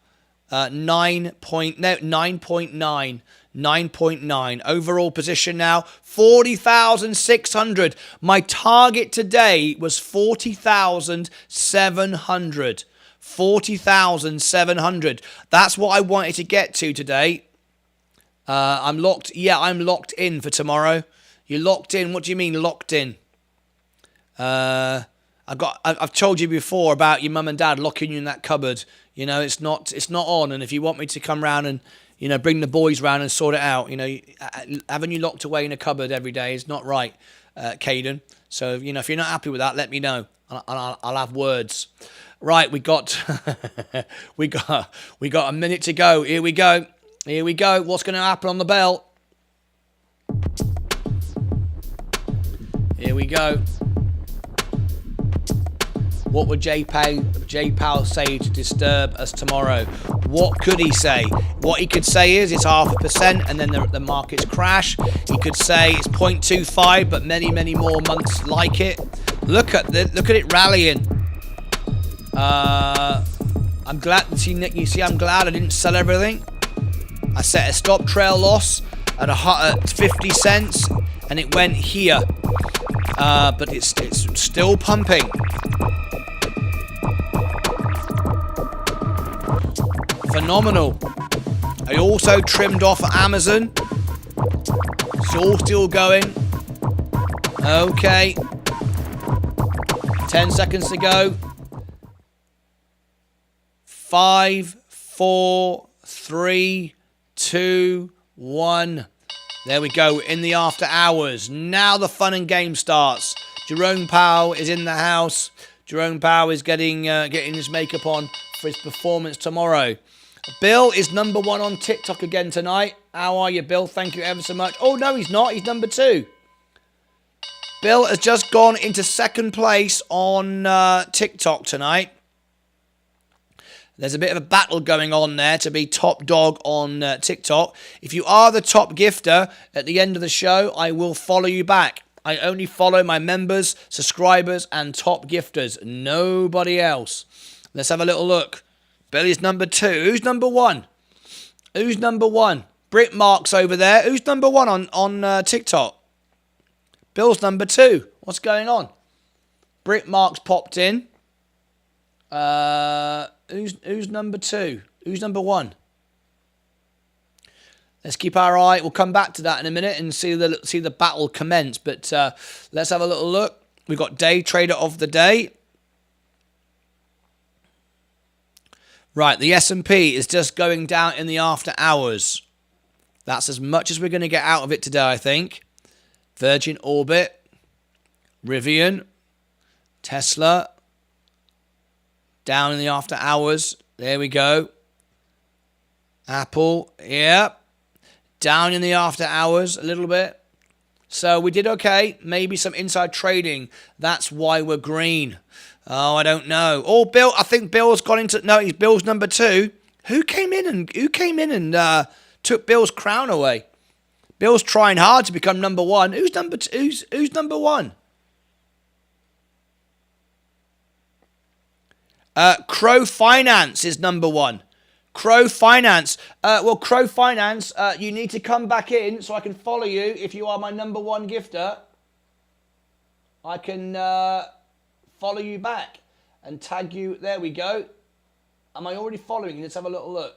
9.9. 9.9. Overall position now, 40,600. My target today was 40,700. 40,700. That's what I wanted to get to today. I'm locked. Yeah, I'm locked in for tomorrow. You're locked in. What do you mean locked in? I've told you before about your mum and dad locking you in that cupboard. You know, it's not on. And if you want me to come round and bring the boys round and sort it out. Having you locked away in a cupboard every day is not right, Caden. So, if you're not happy with that, let me know. I'll have words. Right, we got we got a minute to go. Here we go. What's going to happen on the bell? Here we go. What would Jay Powell say to disturb us tomorrow? What could he say? What he could say is it's 0.5% and then the markets crash. He could say it's 0.25, but many, many more months like it. Look at it rallying. I'm glad. I'm glad I didn't sell everything. I set a stop trail loss at 50 cents, and it went here. But it's still pumping. Phenomenal. I also trimmed off Amazon. It's all still going. Okay. 10 seconds to go. 5, 4, 3, 2, 1. There we go. In the after hours. Now the fun and game starts. Jerome Powell is in the house. Jerome Powell is getting his makeup on for his performance tomorrow. Bill is number 1 on TikTok again tonight. How are you, Bill? Thank you ever so much. Oh, no, he's not. He's number 2. Bill has just gone into second place on TikTok tonight. There's a bit of a battle going on there to be top dog on TikTok. If you are the top gifter at the end of the show, I will follow you back. I only follow my members, subscribers, and top gifters. Nobody else. Let's have a little look. Billy's number 2. Who's number 1? Who's number 1? Brit Mark's over there. Who's number 1 on TikTok? Bill's number 2. What's going on? Brickmark's popped in. Who's number 2? Who's number 1? Let's keep our eye. We'll come back to that in a minute and see the battle commence. But let's have a little look. We've got day trader of the day. Right, the S&P is just going down in the after hours. That's as much as we're going to get out of it today, I think. Virgin Orbit, Rivian, Tesla, down in the after hours. There we go. Apple, yep. Down in the after hours a little bit. So we did okay. Maybe some inside trading. That's why we're green. Oh, I don't know. Oh, Bill, I think Bill's gone into... No, he's Bill's number 2. Who came in and took Bill's crown away? Bill's trying hard to become number 1. Who's number 2? Who's number 1? Crow Finance is number 1. Crow Finance. Well, Crow Finance, you need to come back in so I can follow you. If you are my number 1 gifter, I can follow you back and tag you. There we go. Am I already following you? Let's have a little look.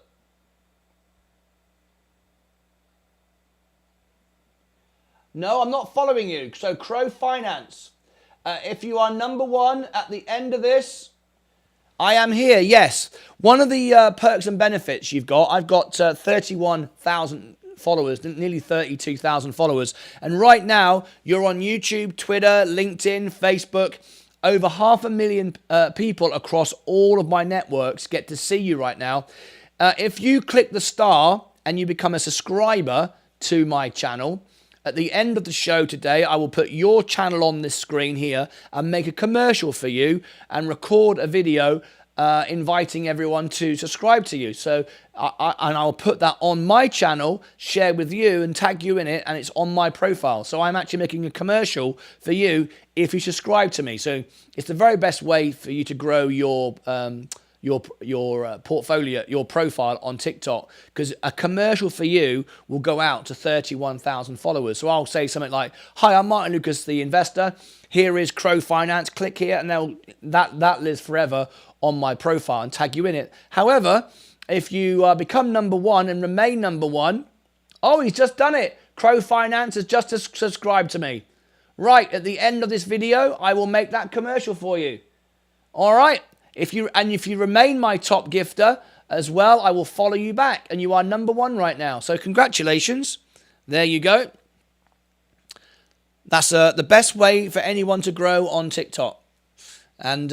No, I'm not following you. So Crow Finance, if you are number 1 at the end of this, I am here, yes. One of the perks and benefits you've got, I've got 31,000 followers, nearly 32,000 followers. And right now, you're on YouTube, Twitter, LinkedIn, Facebook. Over 500,000 people across all of my networks get to see you right now. If you click the star and you become a subscriber to my channel, at the end of the show today, I will put your channel on this screen here and make a commercial for you and record a video inviting everyone to subscribe to you. So, I'll put that on my channel, share with you and tag you in it, and it's on my profile. So I'm actually making a commercial for you if you subscribe to me. So it's the very best way for you to grow your portfolio, your profile on TikTok, because a commercial for you will go out to 31,000 followers. So I'll say something like, "Hi, I'm Martyn Lucas, the investor. Here is Crow Finance. Click here," and that lives forever on my profile and tag you in it. However, if you become number 1 and remain number 1, oh, he's just done it. Crow Finance has just subscribed to me. Right, at the end of this video, I will make that commercial for you. All right. If you remain my top gifter as well, I will follow you back. And you are number 1 right now. So congratulations. There you go. That's the best way for anyone to grow on TikTok. And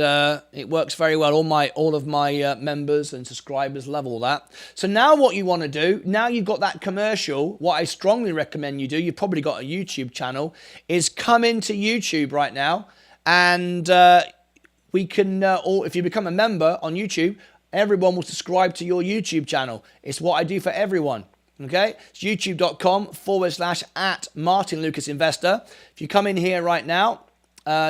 it works very well. All of my members and subscribers love all that. So now what you want to do, now you've got that commercial, what I strongly recommend you do, you've probably got a YouTube channel, is come into YouTube right now and... we can, or if you become a member on YouTube, everyone will subscribe to your YouTube channel. It's what I do for everyone. Okay? It's youtube.com/@Martyn Lucas Investor. If you come in here right now,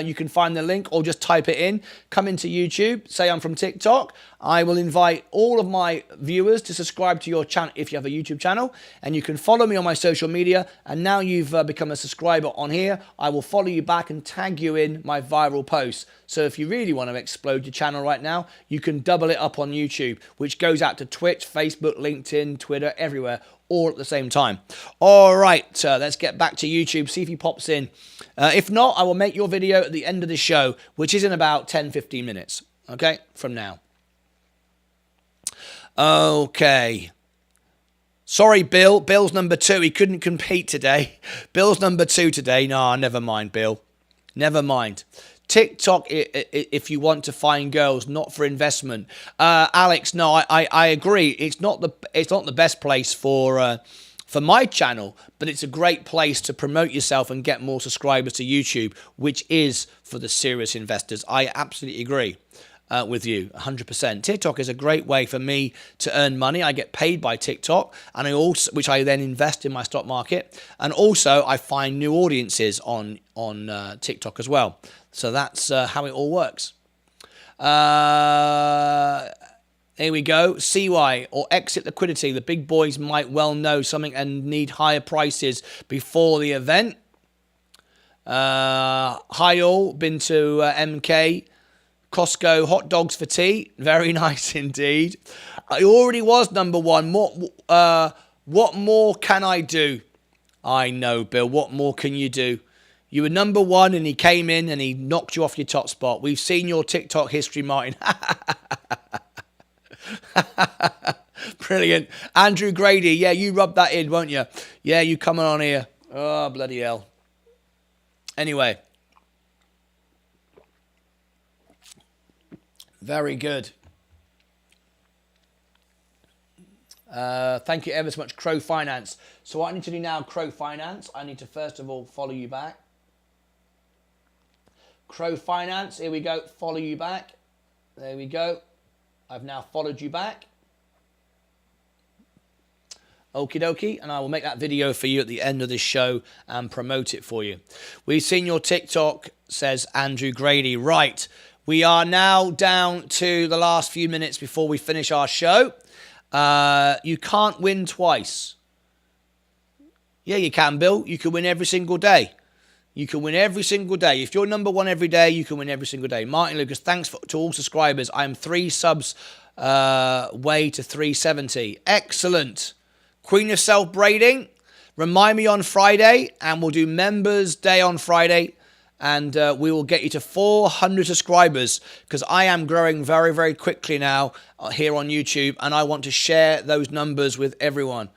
you can find the link or just type it in. Come into YouTube, say I'm from TikTok. I will invite all of my viewers to subscribe to your channel if you have a YouTube channel. And you can follow me on my social media. And now you've become a subscriber on here, I will follow you back and tag you in my viral posts. So if you really want to explode your channel right now, you can double it up on YouTube, which goes out to Twitch, Facebook, LinkedIn, Twitter, everywhere, all at the same time. All right, let's get back to YouTube, see if he pops in. If not, I will make your video at the end of the show, which is in about 10-15 minutes, okay, from now. Okay. Sorry, Bill. Bill's number 2. He couldn't compete today. Bill's number 2 today. No, never mind, Bill. Never mind. TikTok, if you want to find girls, not for investment. Alex, no, I agree. It's not the best place for my channel, but it's a great place to promote yourself and get more subscribers to YouTube, which is for the serious investors. I absolutely agree with you 100%. TikTok is a great way for me to earn money. I get paid by TikTok, and which I then invest in my stock market, and also I find new audiences on TikTok as well. So that's how it all works. Here we go. CY or exit liquidity. The big boys might well know something and need higher prices before the event. Hi all, been to MK. Costco hot dogs for tea. Very nice indeed. I already was number one. What more can I do? I know, Bill. What more can you do? You were number one and he came in and he knocked you off your top spot. We've seen your TikTok history, Martyn. Brilliant. Andrew Grady. Yeah, you rub that in, won't you? Yeah, you coming on here. Oh, bloody hell. Anyway. Very good. Thank you ever so much, Crow Finance. So what I need to do now, Crow Finance, I need to first of all follow you back. Crow Finance, here we go, follow you back. There we go. I've now followed you back. Okie dokie, and I will make that video for you at the end of this show and promote it for you. We've seen your TikTok, says Andrew Grady. Right, we are now down to the last few minutes before we finish our show. You can't win twice. Yeah, you can, Bill. You can win every single day. You can win every single day. If you're number one every day, you can win every single day. Martyn Lucas, thanks to all subscribers. I'm 3 subs way to 370. Excellent. Queen of Self-Braiding, remind me on Friday, and we'll do Members Day on Friday, and we will get you to 400 subscribers, because I am growing very, very quickly now here on YouTube, and I want to share those numbers with everyone.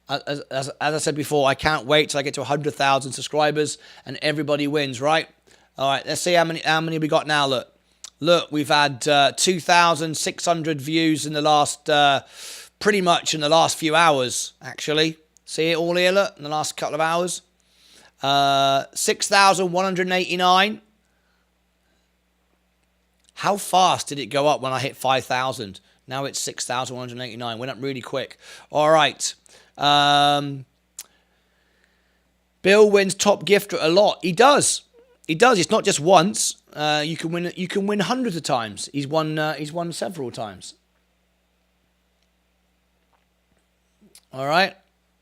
As I said before, I can't wait till I get to 100,000 subscribers and everybody wins, right? All right, let's see how many we got now. Look, we've had 2,600 views in the last, pretty much in the last few hours, actually. See it all here, look, in the last couple of hours. 6,189. How fast did it go up when I hit 5,000? Now it's 6,189. Went up really quick. All right. Bill wins top gifter a lot. He does. He does. It's not just once. You can win. You can win hundreds of times. He's won. He's won several times. All right.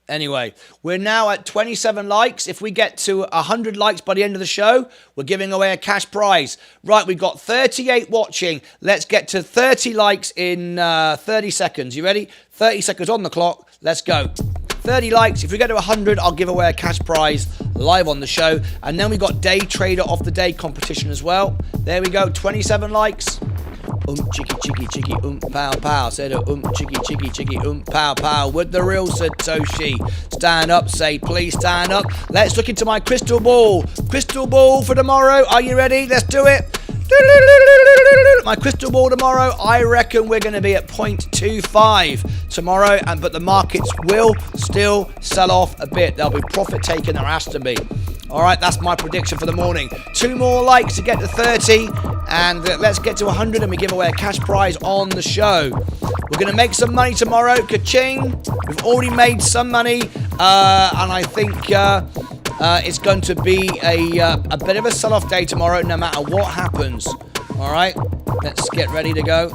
Anyway, we're now at 27 likes. If we get to 100 likes by the end of the show, we're giving away a cash prize. Right, we've got 38 watching. Let's get to 30 likes in 30 seconds. You ready? 30 seconds on the clock. Let's go. 30 likes. If we get to 100, I'll give away a cash prize live on the show. And then we've got Day Trader of the Day competition as well. There we go. 27 likes. Chicky, chicky, chicky, pow, pow. Said chicky, chicky, chicky, pow, pow. With the real Satoshi. Stand up, say, please stand up. Let's look into my crystal ball. Crystal ball for tomorrow. Are you ready? Let's do it. My crystal ball tomorrow, I reckon we're going to be at 0.25 tomorrow, but the markets will still sell off a bit. There'll be profit taken, there has to be. All right, that's my prediction for the morning. 2 more likes to get to 30, and let's get to 100, and we give away a cash prize on the show. We're going to make some money tomorrow. Ka-ching! We've already made some money, and I think it's going to be a bit of a sell-off day tomorrow, no matter what happens. All right, let's get ready to go.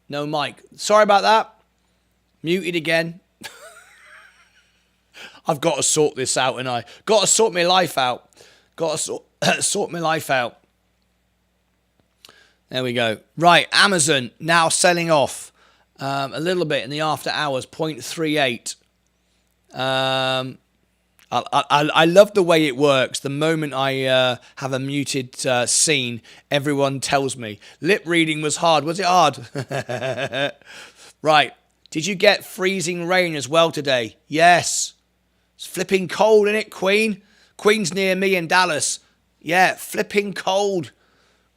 No mic. Sorry about that. Muted again. I've got to sort this out, and I got to sort my life out. Got to sort my life out. There we go. Right, Amazon now selling off a little bit in the after hours, 0.38. I love the way it works. The moment I have a muted scene, everyone tells me. Lip reading was hard. Was it hard? Right. Did you get freezing rain as well today? Yes. It's flipping cold, isn't it, Queen? Queen's near me in Dallas. Yeah, flipping cold.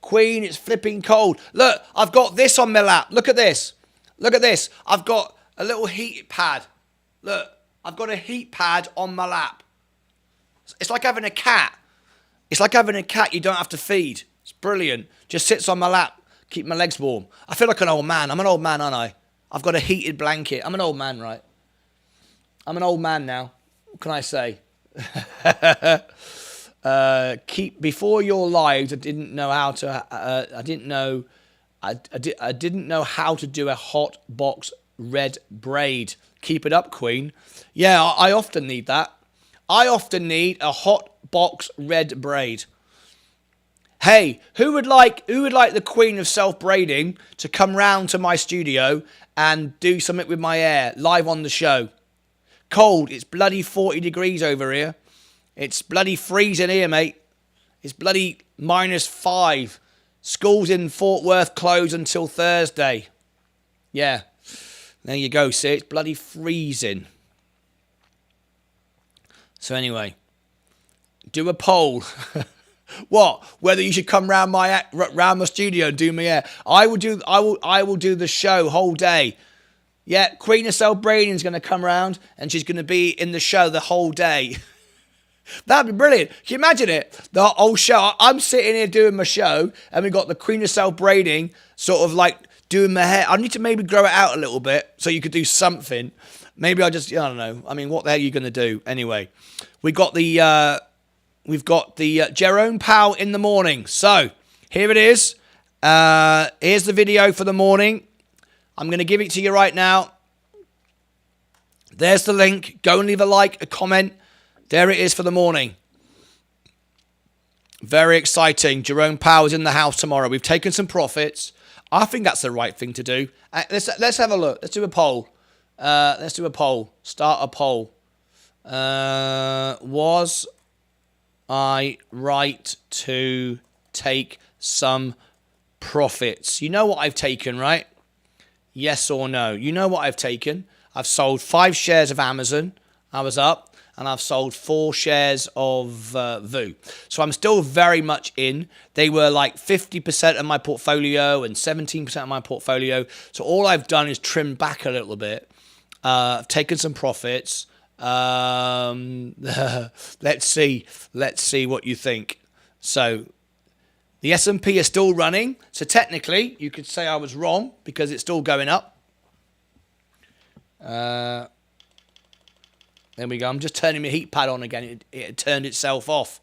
Queen, it's flipping cold. Look, I've got this on my lap. Look at this. Look at this. I've got a little heat pad. Look, I've got a heat pad on my lap. It's like having a cat. It's like having a cat you don't have to feed. It's brilliant. Just sits on my lap. Keep my legs warm. I feel like an old man. I'm an old man, aren't I? I've got a heated blanket. I'm an old man, right? I'm an old man now. What can I say? Keep before your lives. I didn't know how to. I didn't know. I didn't know how to do a hot box red braid. Keep it up, Queen. Yeah, I often need that. I often need a hot box red braid. Hey, who would like the Queen of self braiding to come round to my studio and do something with my hair live on the show? Cold. It's bloody 40 degrees over here. It's bloody freezing here, mate. It's bloody -5. Schools in Fort Worth closed until Thursday. Yeah. There you go, see? It's bloody freezing. So anyway, do a poll. What? Whether you should come round my studio and do my hair. I will do the show whole day. Yeah, Queen of Self Braiding's going to come round and she's going to be in the show the whole day. That'd be brilliant. Can you imagine it? The whole show. I'm sitting here doing my show and we've got the Queen of Self Braiding sort of like doing my hair. I need to maybe grow it out a little bit so you could do something. Maybe I don't know. I mean, what the hell are you going to do? Anyway, we've got the Jerome Powell in the morning. So here it is. Here's the video for the morning. I'm going to give it to you right now. There's the link. Go and leave a like, a comment. There it is for the morning. Very exciting. Jerome Powell's in the house tomorrow. We've taken some profits. I think that's the right thing to do. Let's have a look. Let's do a poll. Let's do a poll. Start a poll. Was I right to take some profits? You know what I've taken, right? Yes or no? You know what I've taken. I've sold 5 shares of Amazon. I was up. And I've sold 4 shares of VU. So I'm still very much in. They were like 50% of my portfolio and 17% of my portfolio. So all I've done is trim back a little bit. I've taken some profits. Let's see what you think. So the S&P is still running. So technically, you could say I was wrong because it's still going up. There we go. I'm just turning my heat pad on again. It turned itself off.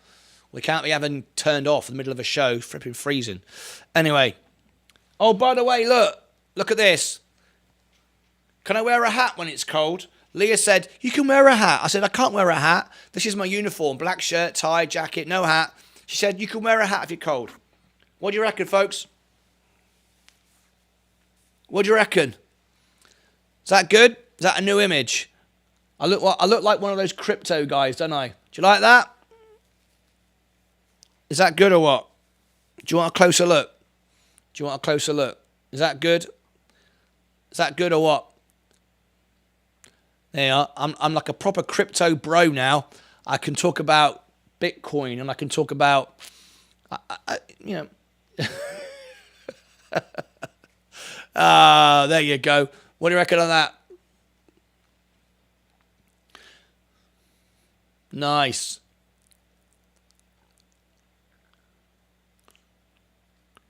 We can't be having turned off in the middle of a show. Flipping freezing. Anyway. Oh, by the way, look at this. Can I wear a hat when it's cold? Leah said, you can wear a hat. I said, I can't wear a hat. This is my uniform. Black shirt, tie, jacket, no hat. She said, you can wear a hat if you're cold. What do you reckon, folks? What do you reckon? Is that good? Is that a new image? I look like one of those crypto guys, don't I? Do you like that? Is that good or what? Do you want a closer look? Do you want a closer look? Is that good? Is that good or what? There you are. I'm like a proper crypto bro now. I can talk about Bitcoin and I can talk about, you know. There you go. What do you reckon on that? Nice.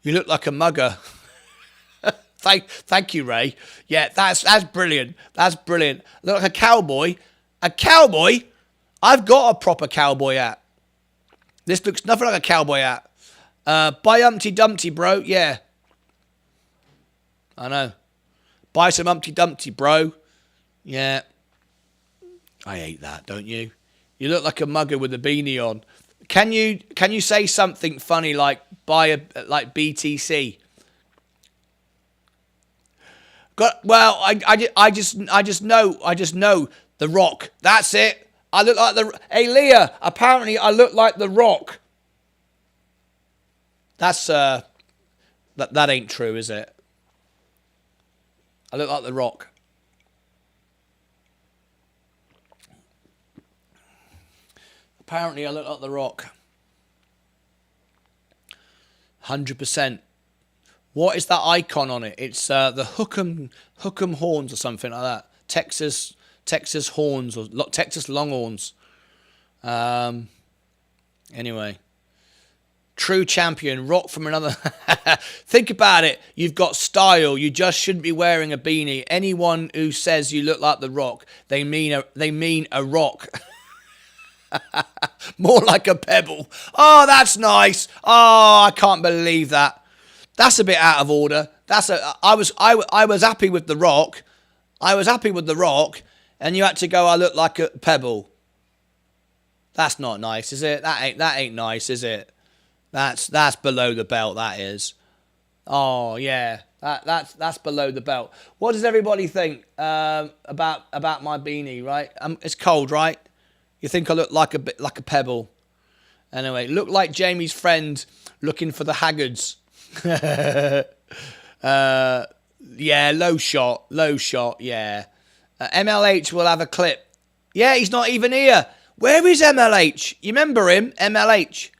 You look like a mugger. Thank you, Ray. Yeah, that's brilliant. That's brilliant. Look like a cowboy. A cowboy? I've got a proper cowboy hat. This looks nothing like a cowboy hat. Buy Humpty Dumpty, bro. Yeah. I know. Buy some Humpty Dumpty, bro. Yeah. I hate that, don't you? You look like a mugger with a beanie on. Can you say something funny like like BTC? I just know The Rock. That's it. I look like Hey Leah, apparently I look like The Rock. That's that ain't true, is it? I look like The Rock. Apparently I look like The Rock. 100%. What is that icon on it? It's the Hookem horns or something like that. Texas horns or Texas Longhorns. Anyway. True champion, Rock from another. Think about it. You've got style. You just shouldn't be wearing a beanie. Anyone who says you look like The Rock, they mean a rock. More like a pebble. Oh, that's nice. Oh, I can't believe that. That's a bit out of order. I was happy with The Rock. I was happy with The Rock, and you had to go, I look like a pebble. That's not nice, is it? That ain't nice, is it? That's below the belt, that is. Oh yeah. That's below the belt. What does everybody think about my beanie, right? It's cold, right? You think I look like a pebble. Anyway, look like Jamie's friend looking for the Haggards. Yeah, low shot, yeah. MLH will have a clip. Yeah, he's not even here. Where is MLH? You remember him? MLH.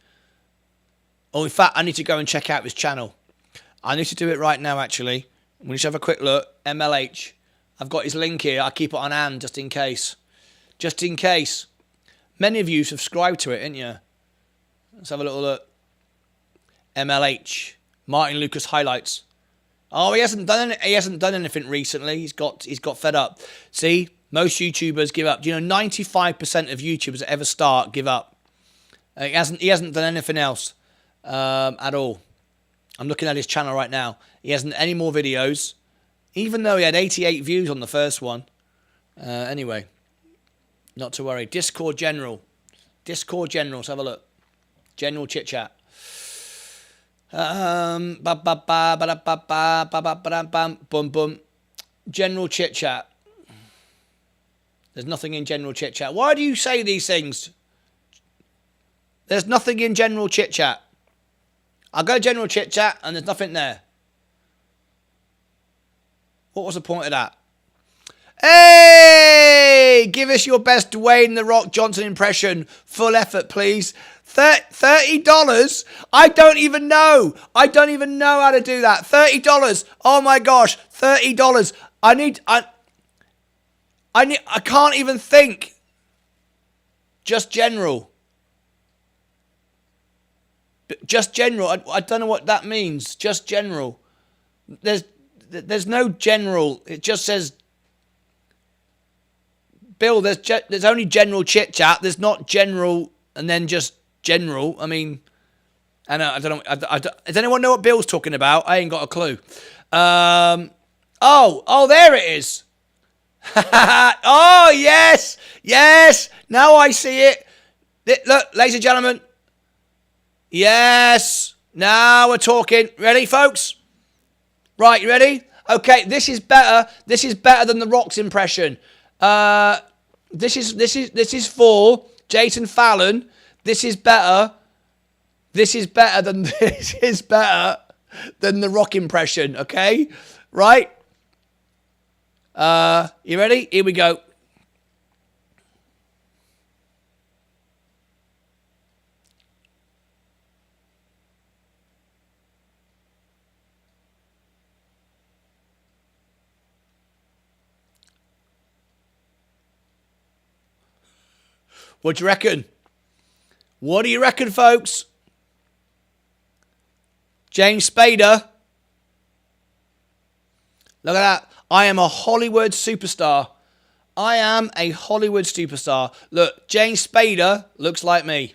Oh, in fact, I need to go and check out his channel. I need to do it right now, actually. We should have a quick look. MLH. I've got his link here. I keep it on hand just in case. Just in case. Many of you subscribe to it, ain't you? Let's have a little look. MLH. Martyn Lucas highlights. Oh, he hasn't done anything recently. He's got fed up. See, most YouTubers give up. Do you know 95% of YouTubers that ever start give up? He hasn't done anything else at all. I'm looking at his channel right now. He hasn't any more videos, even though he had 88 views on the first one. Anyway, not to worry. Discord General. Let's have a look. General chit chat. Boom. General chit chat. There's nothing in general chit chat. Why do you say these things? There's nothing in general chit chat. I'll go general chit chat and there's nothing there. What was the point of that? Hey! Give us your best Dwayne The Rock Johnson impression. Full effort, please. $30? I don't even know. I don't even know how to do that. $30. Oh my gosh. $30. I can't even think. Just general. Just general. I don't know what that means. Just general. There's no general. It just says, Bill, there's only general chit chat. There's not general and then just general. I mean, I don't know. Does anyone know what Bill's talking about? I ain't got a clue. Oh, there it is. Oh, yes. Now I see it. Look, ladies and gentlemen. Yes. Now we're talking. Ready, folks? Right, you ready? Okay, this is better. This is better than The Rock's impression. This is for Jason Fallon. This is better. This is better than The Rock impression. Okay, right? You ready? Here we go. What do you reckon? What do you reckon, folks? James Spader. Look at that. I am a Hollywood superstar. I am a Hollywood superstar. Look, James Spader looks like me.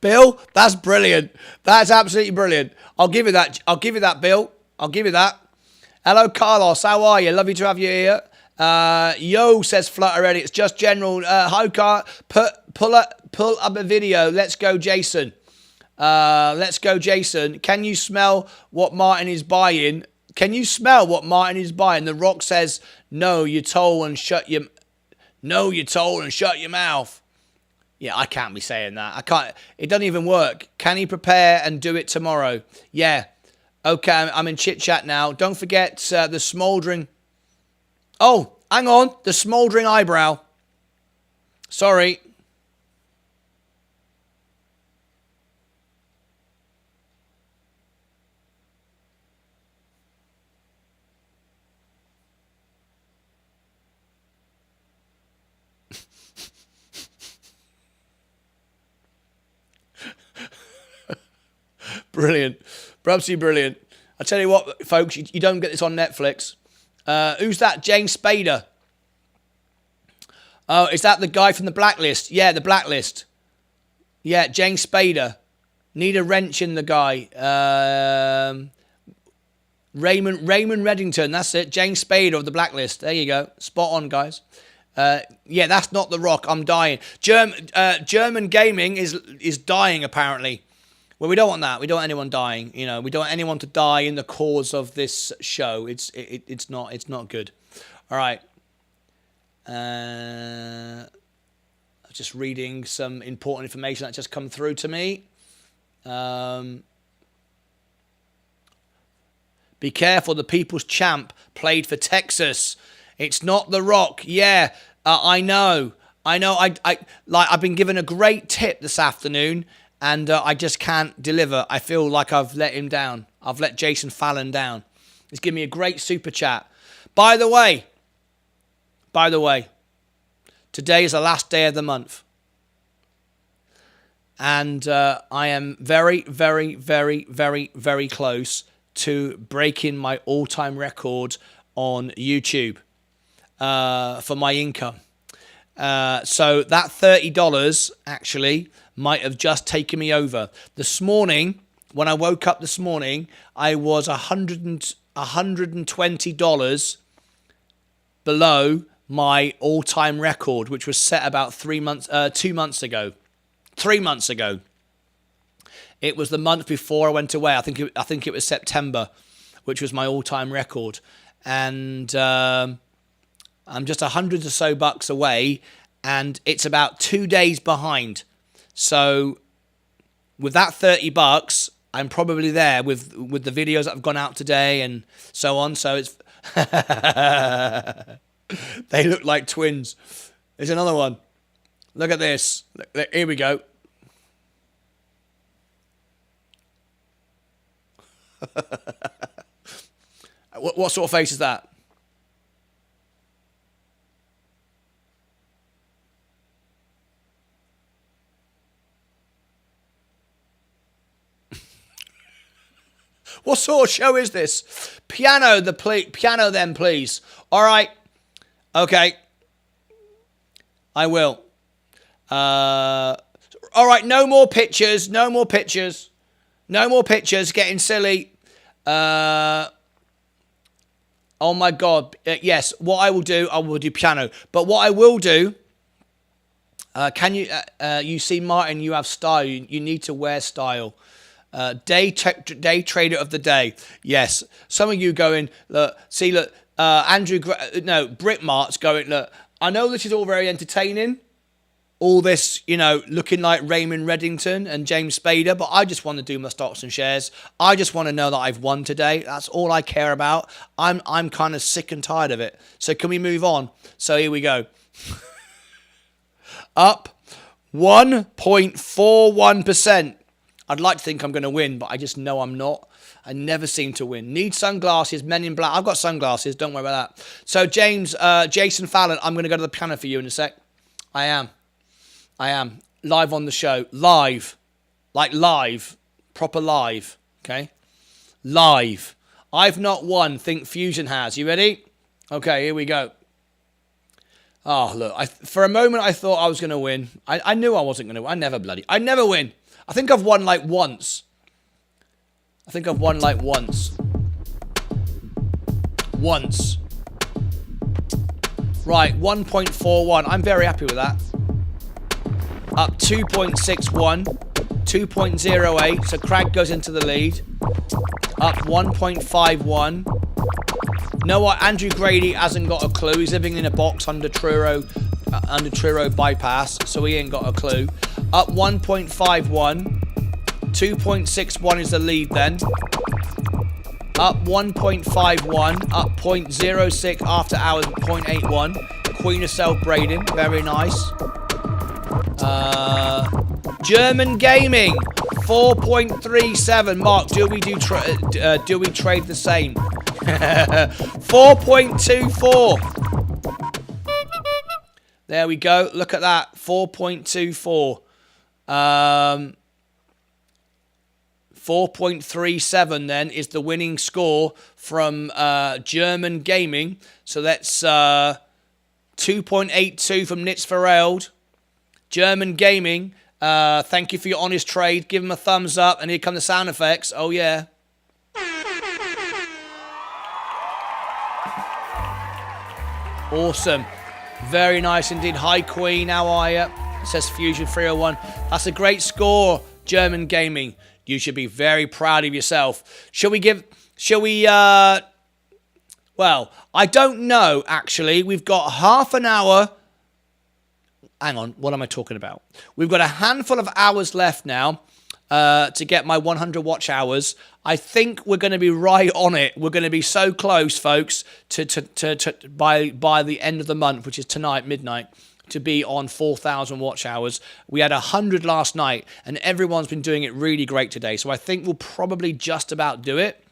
Bill, that's brilliant. That's absolutely brilliant. I'll give you that. I'll give you that, Bill. I'll give you that. Hello, Carlos. How are you? Lovely to have you here. Yo, says Flutter Ready. It's just general. Hi, Car. Pull up a video. Let's go, Jason. Let's go, Jason. Can you smell what Martyn is buying? Can you smell what Martyn is buying? The Rock says, "No, you're told and shut your. No, you're told and shut your mouth." Yeah, I can't be saying that. I can't. It doesn't even work. Can he prepare and do it tomorrow? Yeah. Okay, I'm in chit chat now. Don't forget the smouldering. Oh, hang on. The smouldering eyebrow. Sorry. Brilliant. Absolutely brilliant. I tell you what, folks, you don't get this on Netflix. Who's that? James Spader. Oh, is that the guy from The Blacklist? Yeah, The Blacklist. Yeah, James Spader. Need a wrench in the guy. Raymond Reddington. That's it. James Spader of The Blacklist. There you go. Spot on, guys. Yeah, that's not The Rock. I'm dying. German gaming is dying, apparently. Well, we don't want that. We don't want anyone dying. You know, we don't want anyone to die in the cause of this show. It's not good. All right. Just reading some important information that just come through to me. Be careful, the People's Champ played for Texas. It's not The Rock. Yeah, I know. I've been given a great tip this afternoon, and I just can't deliver. I feel like I've let him down. I've let Jason Fallon down. He's given me a great super chat. By the way, today is the last day of the month. And I am very, very, very, very, very close to breaking my all-time record on YouTube for my income. So that $30 actually might have just taken me over. This morning, when I woke up this morning, I was $120 below my all-time record, which was set about 2 months ago. 3 months ago. It was the month before I went away. I think it was September, which was my all-time record. And I'm just $100 or so bucks away, and it's about 2 days behind. So with that $30, I'm probably there with the videos that have gone out today and so on. So it's they look like twins. There's another one. Look at this. Here we go. What sort of face is that? What sort of show is this? Piano then, please. All right. Okay. I will. All right. No more pictures. Getting silly. Oh my God. Yes. What I will do piano. But what I will do. Can you? You see, Martin, you have style. You need to wear style. Day trader of the day. Yes. Some of you going, look, Brick Mart's going, look, I know this is all very entertaining. All this, looking like Raymond Reddington and James Spader, but I just want to do my stocks and shares. I just want to know that I've won today. That's all I care about. I'm kind of sick and tired of it. So can we move on? So here we go. Up 1.41%. I'd like to think I'm going to win, but I just know I'm not. I never seem to win. Need sunglasses, Men in Black. I've got sunglasses. Don't worry about that. So, Jason Fallon, I'm going to go to the piano for you in a sec. I am. Live on the show. Live. Like live. Proper live. Okay? Live. I've not won. Think Fusion has. You ready? Okay, here we go. Oh, look. For a moment, I thought I was going to win. I knew I wasn't going to win. I never win. I think I've won like once. Once. Right, 1.41. I'm very happy with that. Up 2.61. 2.08. So Craig goes into the lead. Up 1.51. Know what? Andrew Grady hasn't got a clue. He's living in a box under Truro bypass, so he ain't got a clue. Up 1.51. 2.61 is the lead then. up 1.51, up 0.06 after hours, 0.81. Queen of celebrating, very nice. German Gaming, 4.37. Mark, do we trade the same? 4.24. There we go. Look at that, 4.24. 4.37 then is the winning score from German Gaming. So that's 2.82 from Nitz Vereld. German Gaming, thank you for your honest trade. Give him a thumbs up, and here come the sound effects. Oh, yeah. Awesome. Very nice indeed. Hi, Queen. How are you? It says Fusion 301. That's a great score, German Gaming. You should be very proud of yourself. Well, I don't know, actually. We've got half an hour. Hang on, what am I talking about? We've got a handful of hours left now to get my 100 watch hours. I think we're going to be right on it. We're going to be so close, folks, by the end of the month, which is tonight, midnight, to be on 4,000 watch hours. We had 100 last night, and everyone's been doing it really great today. So I think we'll probably just about do it.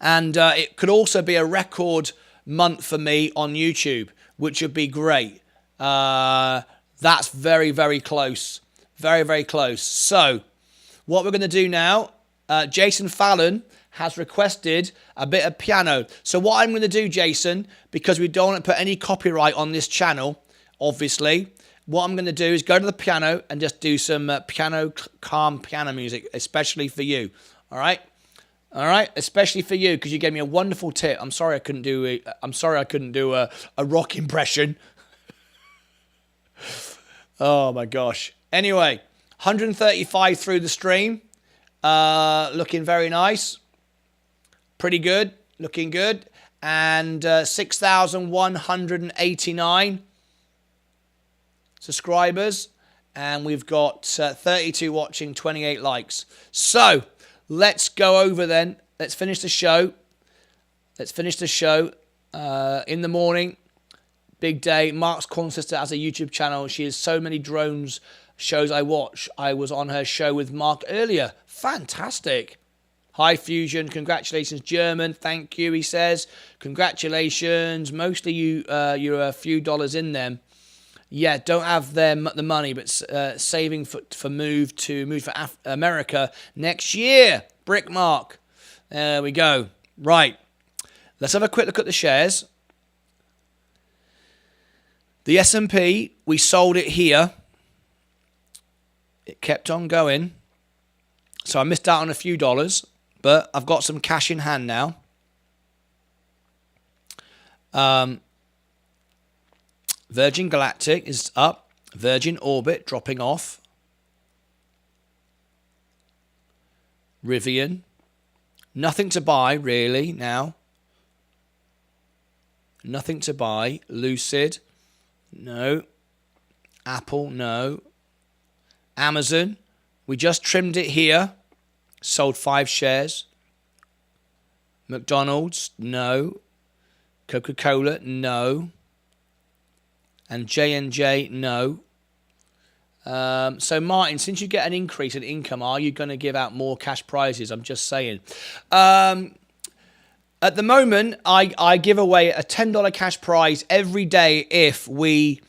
And it could also be a record month for me on YouTube, which would be great. That's very, very close. Very, very close. So what we're going to do now, Jason Fallon has requested a bit of piano. So what I'm going to do, Jason, because we don't want to put any copyright on this channel, obviously, what I'm going to do is go to the piano and just do some calm piano music, especially for you. All right? All right, especially for you, because you gave me a wonderful tip. I'm sorry I couldn't do a rock impression. Oh my gosh. Anyway, 135 through the stream. Looking very nice. Pretty good. Looking good. And 6,189 subscribers. And we've got 32 watching, 28 likes. So, let's go over then. Let's finish the show. In the morning. Big day. Mark's corn sister has a YouTube channel. She has so many drones shows I watch. I was on her show with Mark earlier. Fantastic. Hi, Fusion. Congratulations, German. Thank you, he says. Congratulations. Mostly you're a few dollars in them. Yeah, don't have the money, but saving for move for America next year. Brick Mark. There we go. Right. Let's have a quick look at the shares. The S&P, we sold it here. It kept on going. So I missed out on a few dollars, but I've got some cash in hand now. Virgin Galactic is up. Virgin Orbit dropping off. Rivian. Nothing to buy, really, now. Nothing to buy. Lucid. No. Apple, no. Amazon. We just trimmed it here. Sold 5 shares. McDonald's, no. Coca-Cola, no. And J&J, no. So, Martin, since you get an increase in income, are you going to give out more cash prizes? I'm just saying. At the moment, I give away a $10 cash prize every day if we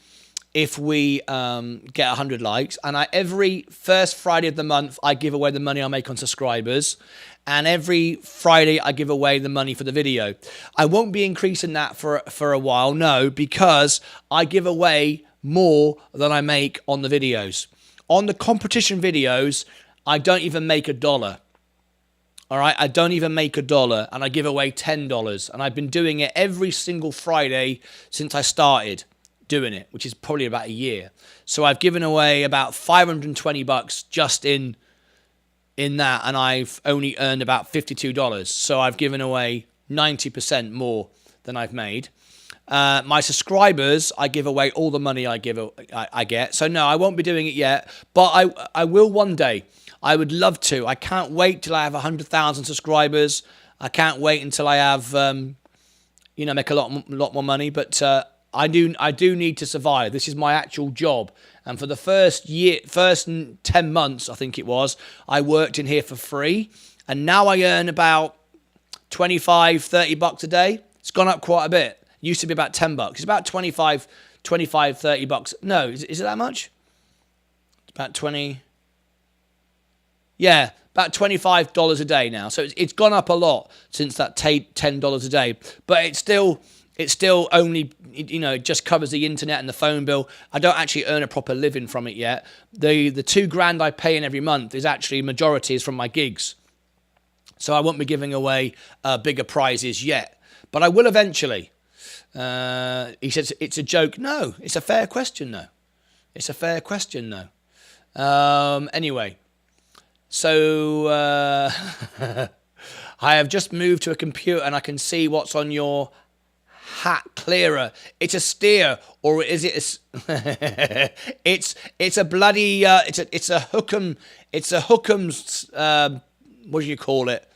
get 100 likes. And every first Friday of the month, I give away the money I make on subscribers. And every Friday, I give away the money for the video. I won't be increasing that for a while, no, because I give away more than I make on the videos. On the competition videos, I don't even make $1. All right, I don't even make $1, and I give away $10. And I've been doing it every single Friday since I started doing it, which is probably about a year. So I've given away about $520 just in that, and I've only earned about $52. So I've given away 90% more than I've made. My subscribers, I give away all the money I get. So no, I won't be doing it yet, but I will one day. I would love to. I can't wait till I have 100,000 subscribers. I can't wait until I have, make a lot more money. But I do need to survive. This is my actual job. And for the first 10 months, I think it was, I worked in here for free. And now I earn about 25, 30 bucks a day. It's gone up quite a bit. It used to be about 10 bucks. It's about 25, 30 bucks. No, is it that much? It's about 20. Yeah, about $25 a day now. So it's gone up a lot since that $10 a day. But it's still only, it just covers the internet and the phone bill. I don't actually earn a proper living from it yet. The $2,000 I pay in every month is actually majority is from my gigs. So I won't be giving away bigger prizes yet. But I will eventually. He says, it's a joke. No, it's a fair question, though. It's a fair question, though. Anyway. So I have just moved to a computer and I can see what's on your hat clearer. It's a steer, or is it it's a bloody it's a hookem. It's a hookem's what do you call it?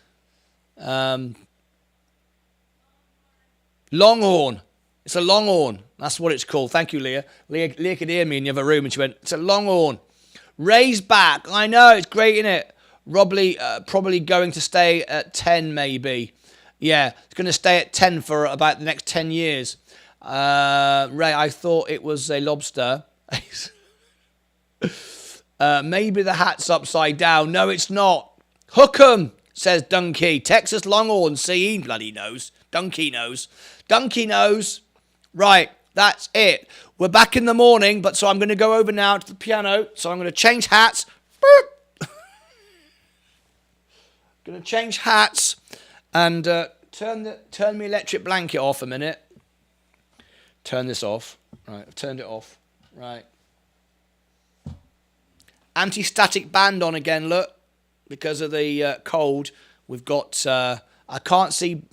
Longhorn. It's a longhorn. That's what it's called. Thank you, Leah. Leah could hear me in the other room and she went, it's a longhorn. Raised back. I know, it's great, isn't it? Probably going to stay at 10, maybe. Yeah, it's going to stay at 10 for about the next 10 years. Ray, I thought it was a lobster. Maybe the hat's upside down. No, it's not. Hook 'em, says Donkey. Texas Longhorn. See, he bloody knows. Donkey knows. Donkey knows. Right, that's it. We're back in the morning, but so I'm going to go over now to the piano. So I'm going to change hats. Going to change hats and turn my electric blanket off a minute. Turn this off. Right, I've turned it off. Right. Anti-static band on again, look. Because of the cold, we've got... I can't see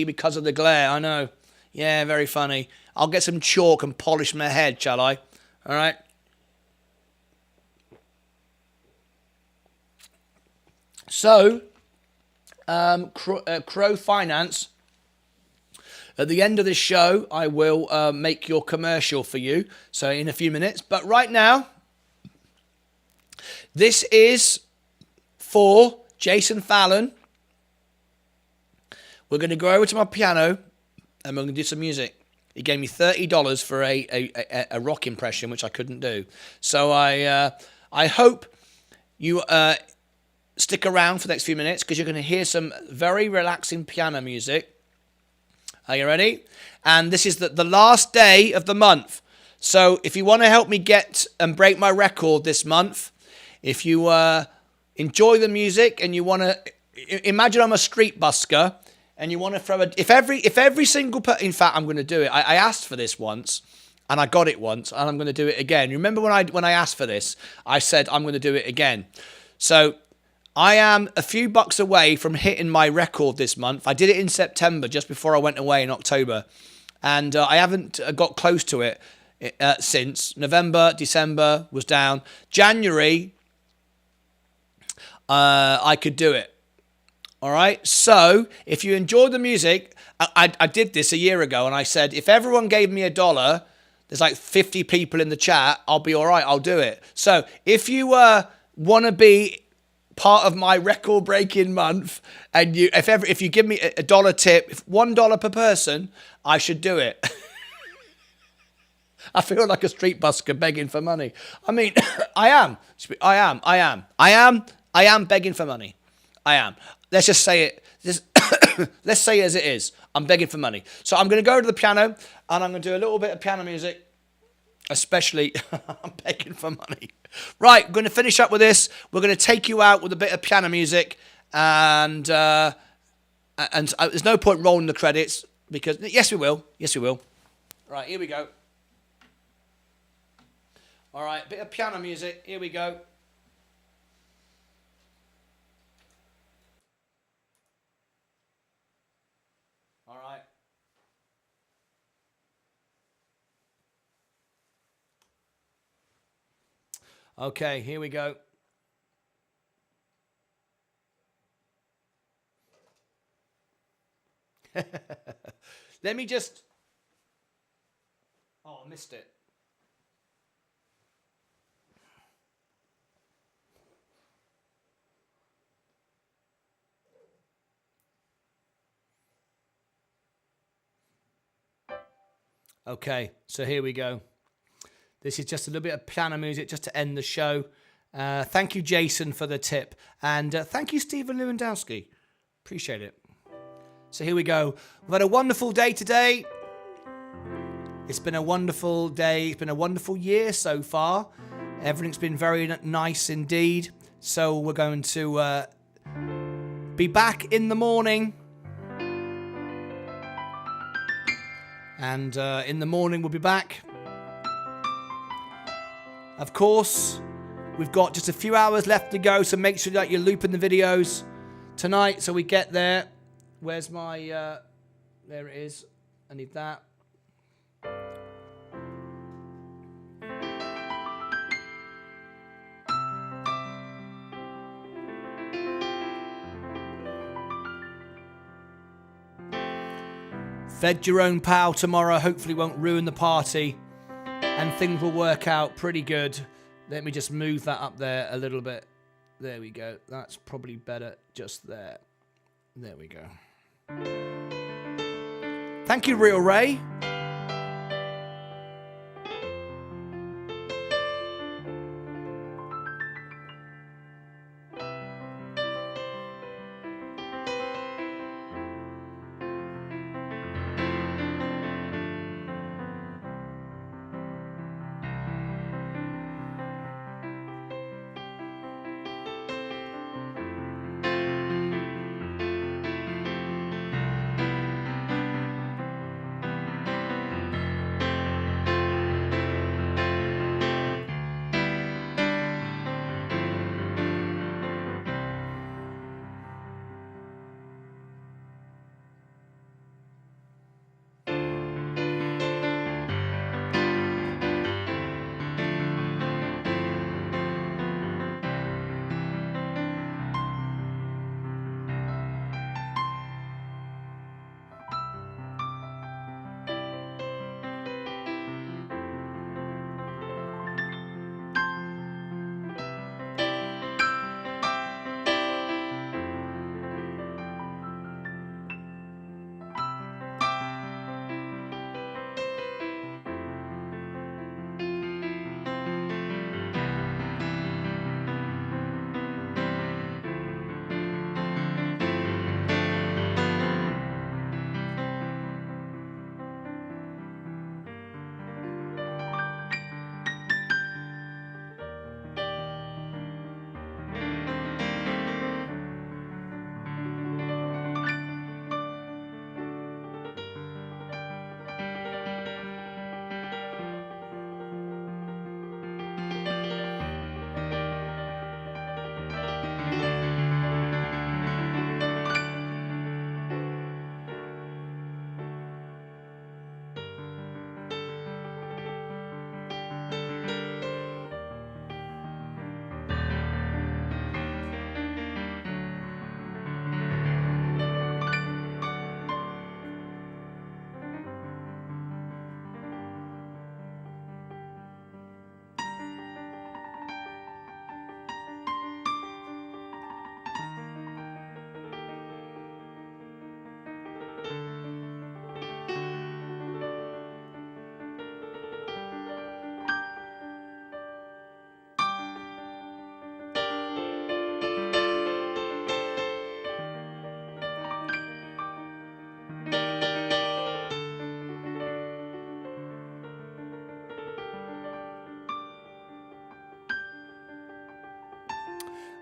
because of the glare, I know. Yeah, very funny. I'll get some chalk and polish my head, shall I? All right. So, Crow Finance. At the end of this show, I will make your commercial for you. So in a few minutes. But right now, this is for Jason Fallon. We're going to go over to my piano and we're going to do some music. He gave me $30 for a rock impression, which I couldn't do. So I hope you stick around for the next few minutes because you're going to hear some very relaxing piano music. Are you ready? And this is the last day of the month. So if you want to help me get and break my record this month, if you enjoy the music and you want to... Imagine I'm a street busker and you want to throw if every single in fact I'm going to do it. I asked for this once and I got it once and I'm going to do it again. Remember when I asked for this, I said I'm going to do it again. So I am a few bucks away from hitting my record this month. I did it in September, just before I went away in October. And I haven't got close to it since. November, December was down. January, I could do it. All right. So if you enjoy the music, I did this a year ago and I said, if everyone gave me $1, there's like 50 people in the chat, I'll be all right. I'll do it. So if you want to be part of my record breaking month and if you give me a dollar tip, if $1 per person, I should do it. I feel like a street busker begging for money. I mean, I am begging for money. I am. Let's just say it. Let's say it as it is. I'm begging for money. So I'm going to go to the piano and I'm going to do a little bit of piano music. Especially, I'm begging for money. Right, we're going to finish up with this. We're going to take you out with a bit of piano music. And there's no point rolling the credits. Because, yes, we will. Yes, we will. Right, here we go. All right, bit of piano music. Here we go. All right. Okay, here we go. Let me just... Oh, I missed it. Okay, so here we go. This is just a little bit of piano music just to end the show. Thank you, Jason, for the tip. And thank you, Stephen Lewandowski. Appreciate it. So here we go. We've had a wonderful day today. It's been a wonderful day. It's been a wonderful year so far. Everything's been very nice indeed. So we're going to be back in the morning. And in the morning we'll be back. Of course, we've got just a few hours left to go, so make sure that you're looping the videos tonight so we get there. Where's my... there it is. I need that. Fed Jerome Powell tomorrow hopefully won't ruin the party and things will work out pretty good. Let me just move that up there a little bit. There we go. That's probably better just there. There we go. Thank you, Real Ray.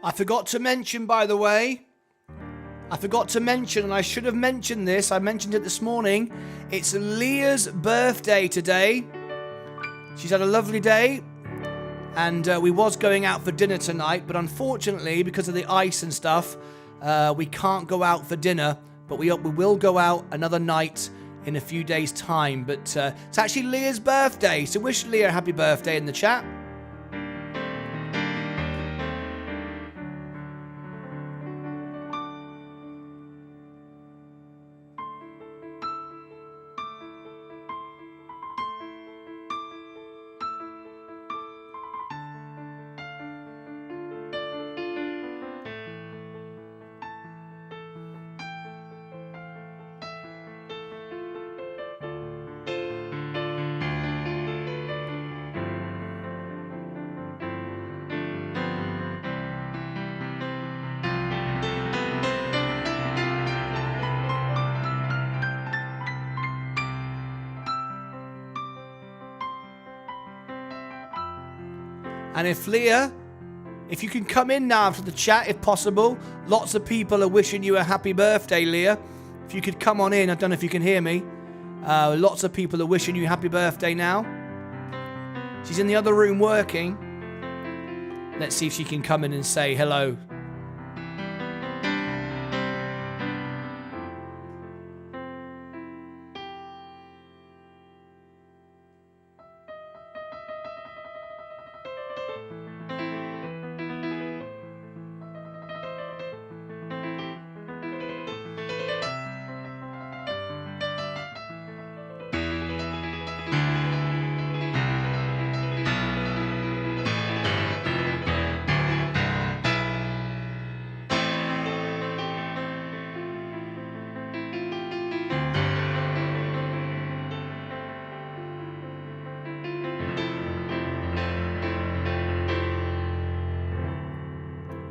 I forgot to mention, by the way, and I should have mentioned this, I mentioned it this morning, it's Leah's birthday today. She's had a lovely day, and we was going out for dinner tonight, but unfortunately, because of the ice and stuff, we can't go out for dinner, but we will go out another night in a few days' time. But it's actually Leah's birthday, so wish Leah a happy birthday in the chat. And if Leah, if you can come in now after the chat, if possible. Lots of people are wishing you a happy birthday, Leah. If you could come on in, I don't know if you can hear me. Lots of people are wishing you happy birthday now. She's in the other room working. Let's see if she can come in and say hello.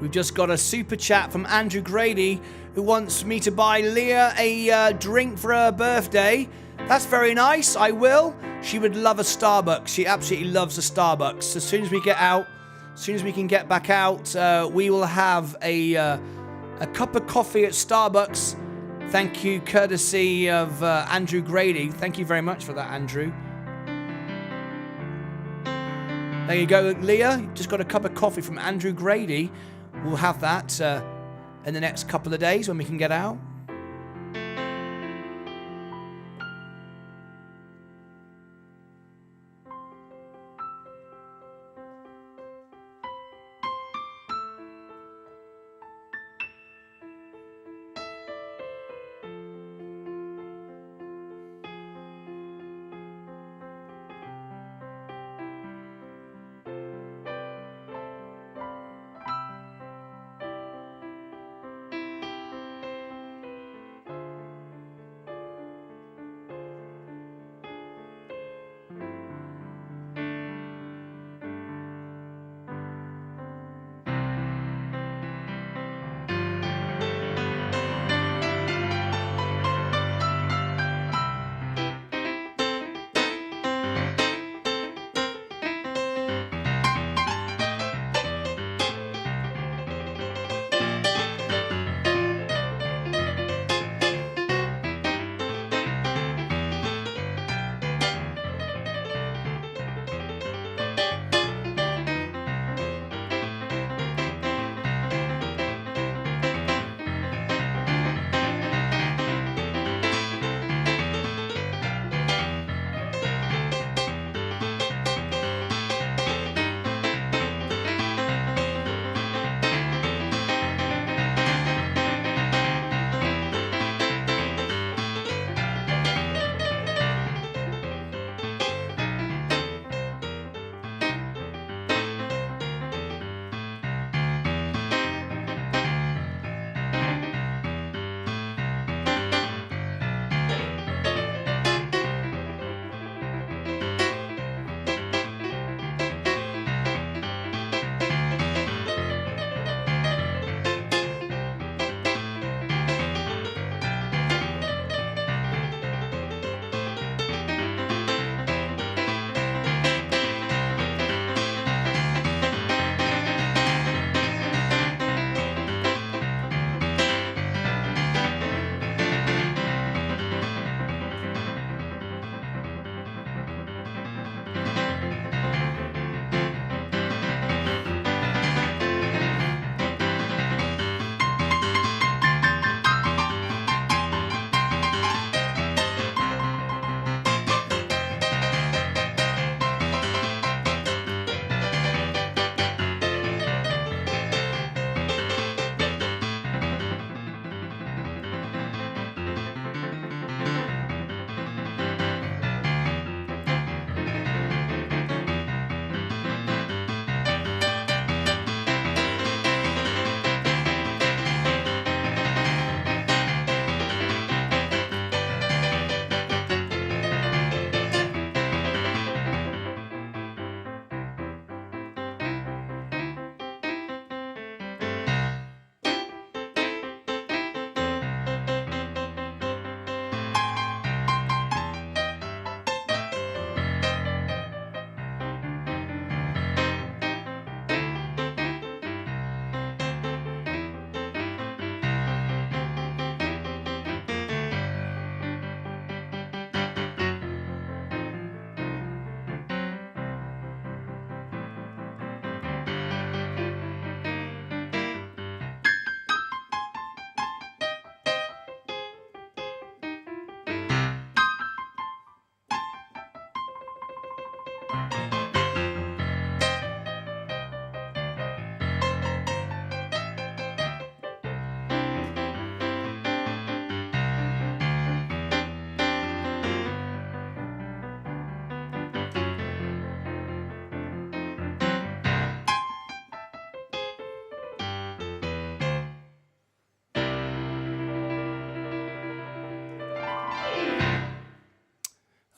We've just got a super chat from Andrew Grady, who wants me to buy Leah a drink for her birthday. That's very nice. I will. She would love a Starbucks. She absolutely loves a Starbucks. As soon as we get out, as soon as we can get back out, we will have a cup of coffee at Starbucks. Thank you, courtesy of Andrew Grady. Thank you very much for that, Andrew. There you go, Leah. Just got a cup of coffee from Andrew Grady. We'll have that in the next couple of days when we can get out.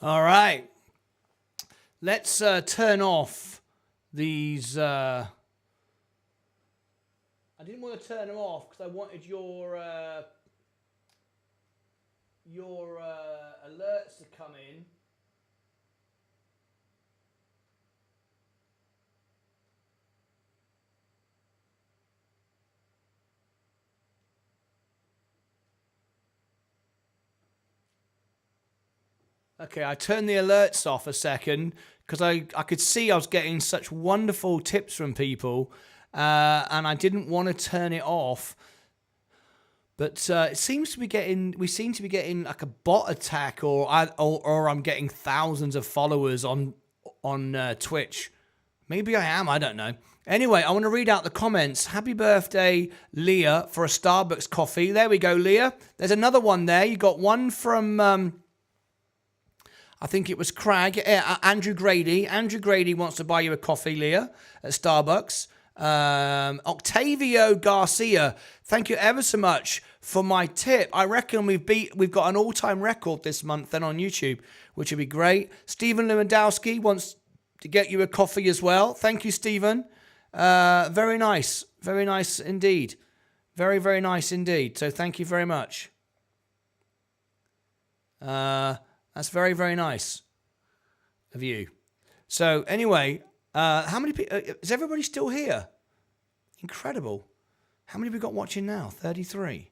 All right. Let's turn off these. I didn't want to turn them off because I wanted your alerts to come in. Okay, I turned the alerts off a second because I could see I was getting such wonderful tips from people, and I didn't want to turn it off. But it seems to be we seem to be getting like a bot attack, or I'm getting thousands of followers on Twitch. Maybe I am, I don't know. Anyway, I want to read out the comments. Happy birthday, Leah, for a Starbucks coffee. There we go, Leah. There's another one there. You got one from, I think it was Crag, Andrew Grady. Andrew Grady wants to buy you a coffee, Leah, at Starbucks. Octavio Garcia, thank you ever so much for my tip. I reckon we've got an all-time record this month then on YouTube, which would be great. Stephen Lewandowski wants to get you a coffee as well. Thank you, Stephen. Very nice indeed. Very, very nice indeed. So thank you very much. That's very, very nice of you. So anyway, how many people, is everybody still here? Incredible. How many have we got watching now? 33.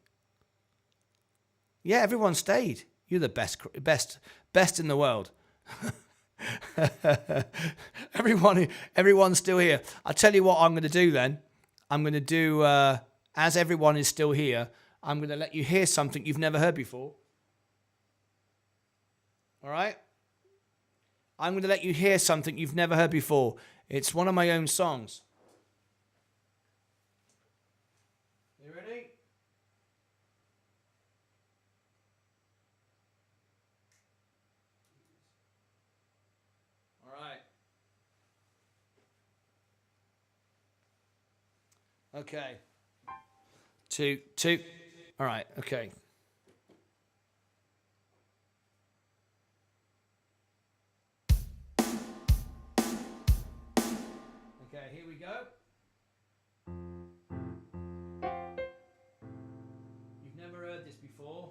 Yeah, everyone stayed. You're the best in the world. Everyone's still here. I'll tell you what I'm going to do then. I'm going to do, as everyone is still here, I'm going to let you hear something you've never heard before. All right? I'm going to let you hear something you've never heard before. It's one of my own songs. You ready? All right. Okay. Two. All right. Okay. Okay, here we go. You've never heard this before.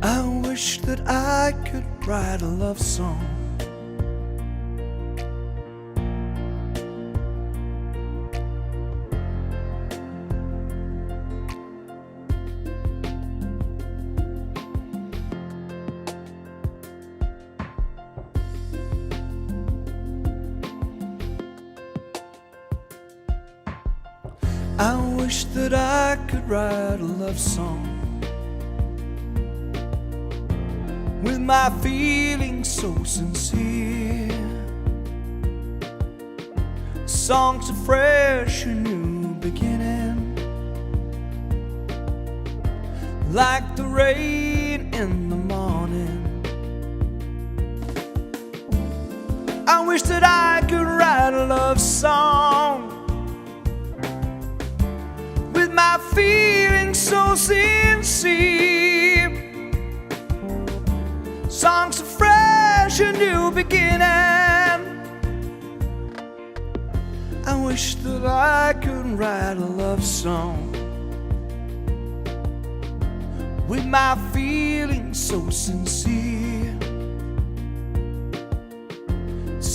I wish that I could write a love song. I wish that I could write a love song with my feelings so sincere, songs of fresh and new beginning, like the rain in the morning. I wish that I could write a love song with my feelings so sincere, songs of fresh and new beginning. I wish that I could write a love song with my feelings so sincere,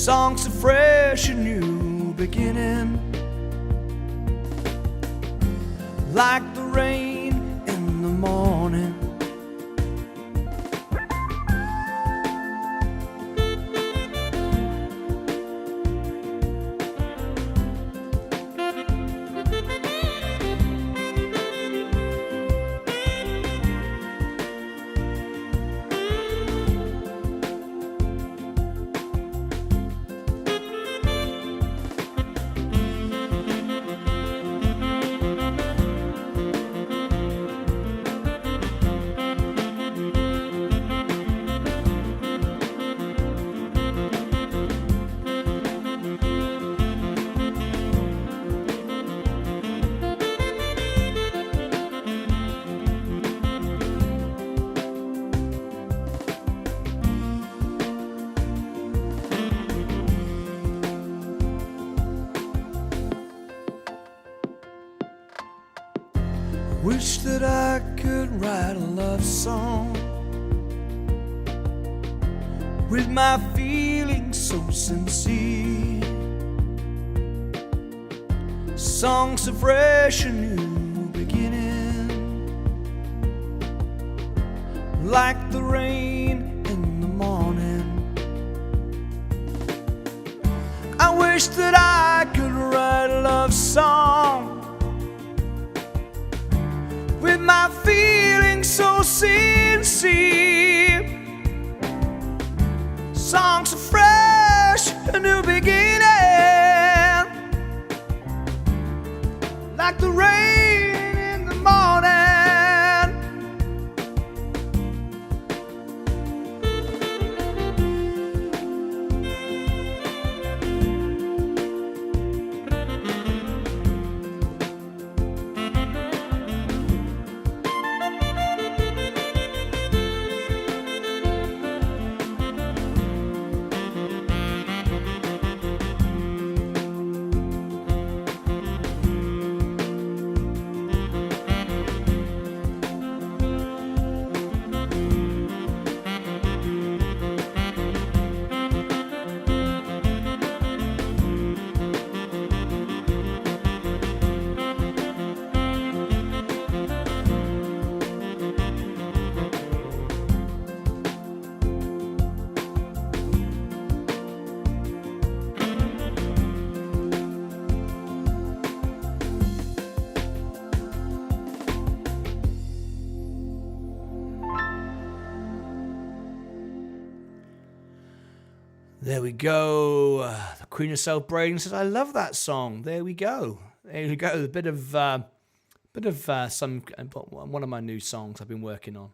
songs of fresh and new beginning, like the rain in the morning. Wish that I could write a love song with my feelings so sincere, songs of fresh and new beginning, like the rain in the morning. I wish that I could write a love song with my feelings so sincere, songs of fresh, a new beginning, like the rain in the morning. There we go. The Queen of Self-Braiding says, I love that song. There we go. There we go. A bit of some one of my new songs I've been working on.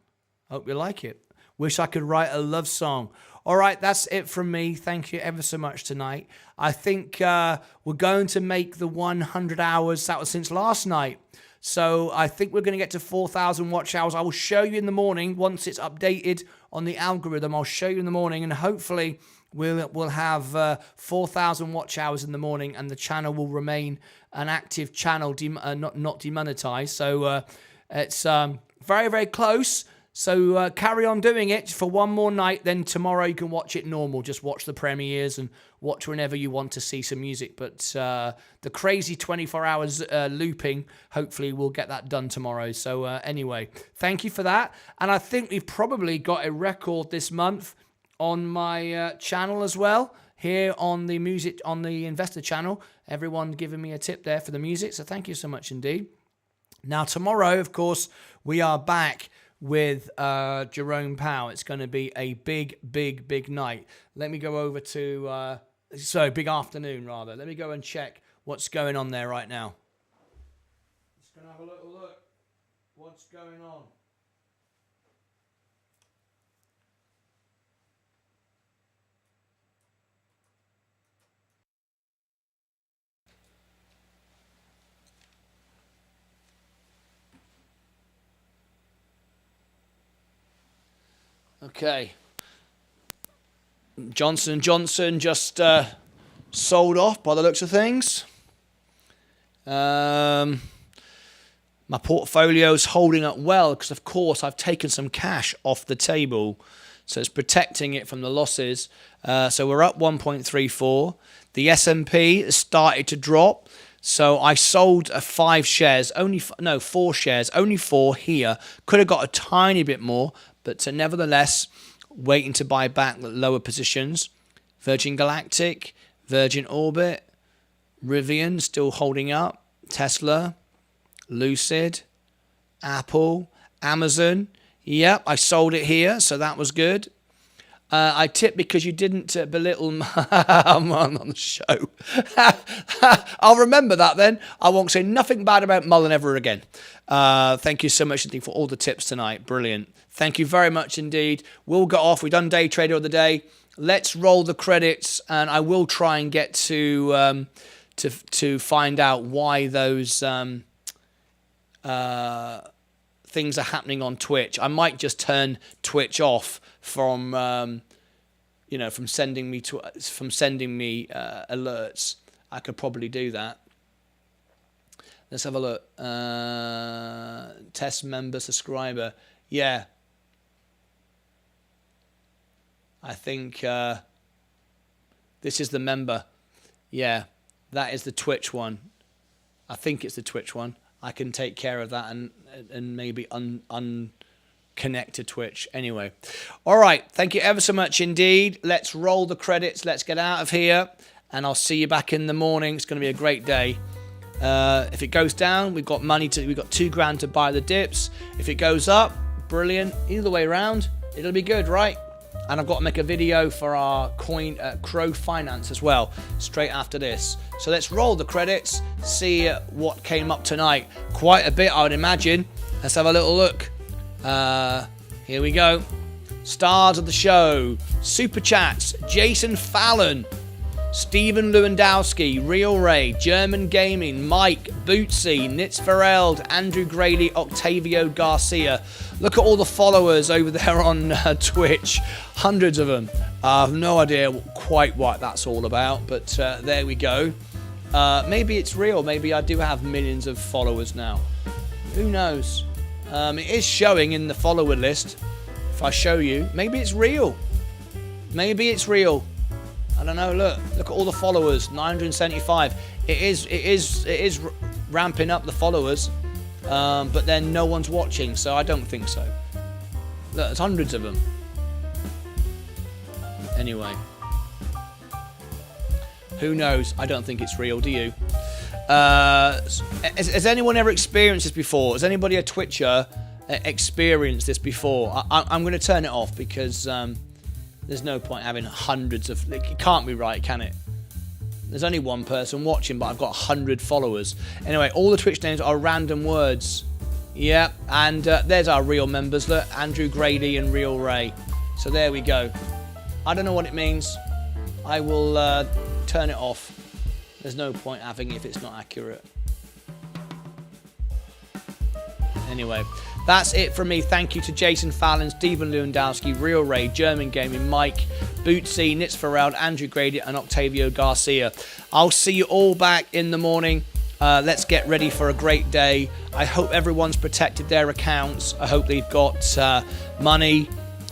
Hope you like it. Wish I could write a love song. All right, that's it from me. Thank you ever so much tonight. I think we're going to make the 100 hours. That was since last night. So I think we're going to get to 4,000 watch hours. I will show you in the morning once it's updated on the algorithm. I'll show you in the morning, and hopefully we'll have 4,000 watch hours in the morning, and the channel will remain an active channel, not demonetized. So it's very, very close. So carry on doing it for one more night. Then tomorrow you can watch it normal. Just watch the premieres and watch whenever you want to see some music. But the crazy 24 hours looping, hopefully we'll get that done tomorrow. So anyway, thank you for that. And I think we've probably got a record this month on my channel as well, here on the music, on the Investor Channel. Everyone giving me a tip there for the music. So thank you so much indeed. Now tomorrow, of course, we are back with Jerome Powell. It's going to be a big, big, big night. Let me go over to, big afternoon rather. Let me go and check what's going on there right now. Just going to have a little look. What's going on? Okay. Johnson & Johnson just sold off by the looks of things. My portfolio's holding up well because, of course, I've taken some cash off the table. So it's protecting it from the losses. So we're up 1.34. The S&P has started to drop. So I sold 5 shares, 4 shares, only 4 here. Could have got a tiny bit more, but nevertheless, waiting to buy back the lower positions. Virgin Galactic, Virgin Orbit, Rivian still holding up, Tesla, Lucid, Apple, Amazon. Yep, I sold it here, so that was good. I tipped because you didn't belittle man on the show. I'll remember that then. I won't say nothing bad about Mullen ever again. Thank you so much indeed for all the tips tonight. Brilliant. Thank you very much indeed. We'll get off. We've done Day Trader of the Day. Let's roll the credits, and I will try and get to find out why those things are happening on Twitch. I might just turn Twitch off from from sending me alerts. I could probably do that. Let's have a look. Test member subscriber. Yeah. I think this is the member. Yeah, that is the Twitch one. I think it's the Twitch one. I can take care of that and maybe unconnect to Twitch. Anyway, all right. Thank you ever so much indeed. Let's roll the credits. Let's get out of here, and I'll see you back in the morning. It's going to be a great day. If it goes down, we've got money we've got $2,000 to buy the dips. If it goes up, brilliant. Either way around, it'll be good, right? And I've got to make a video for our Crow Finance as well, straight after this. So let's roll the credits, see what came up tonight. Quite a bit, I would imagine. Let's have a little look. Here we go. Stars of the show. Super Chats. Jason Fallon. Stephen Lewandowski, Real Ray, German Gaming, Mike, Bootsy, Nitzvereld, Andrew Grady, Octavio Garcia. Look at all the followers over there on Twitch. Hundreds of them. I have no idea quite what that's all about, but there we go. Maybe it's real. Maybe I do have millions of followers now. Who knows? It is showing in the follower list. If I show you, maybe it's real. Maybe it's real. I don't know. Look at all the followers. 975. It is ramping up the followers, but then no one's watching, so I don't think so. Look, there's hundreds of them. Anyway, who knows? I don't think it's real. Do you? Has anyone ever experienced this before? Has anybody, a Twitcher, experienced this before? I'm going to turn it off because there's no point having hundreds of... It can't be right, can it? There's only one person watching, but I've got 100 followers. Anyway, all the Twitch names are random words. Yeah, and there's our real members. Look, Andrew Grady and Real Ray. So there we go. I don't know what it means. I will turn it off. There's no point having it if it's not accurate. Anyway, that's it from me. Thank you to Jason Fallon, Stephen Lewandowski, Real Ray, German Gaming, Mike, Bootsy, Nitzvereld, Andrew Grady, and Octavio Garcia. I'll see you all back in the morning. Let's get ready for a great day. I hope everyone's protected their accounts. I hope they've got money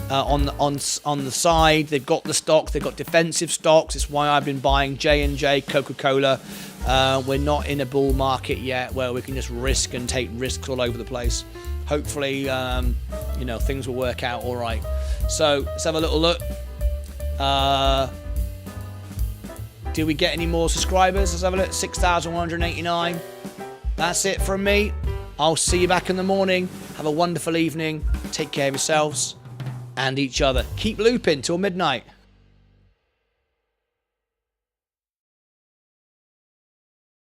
on the side. They've got the stocks. They've got defensive stocks. It's why I've been buying J&J, Coca-Cola. We're not in a bull market yet where we can just risk and take risks all over the place. Hopefully, things will work out all right. So let's have a little look. Did we get any more subscribers? Let's have a look. 6,189. That's it from me. I'll see you back in the morning. Have a wonderful evening. Take care of yourselves and each other. Keep looping till midnight.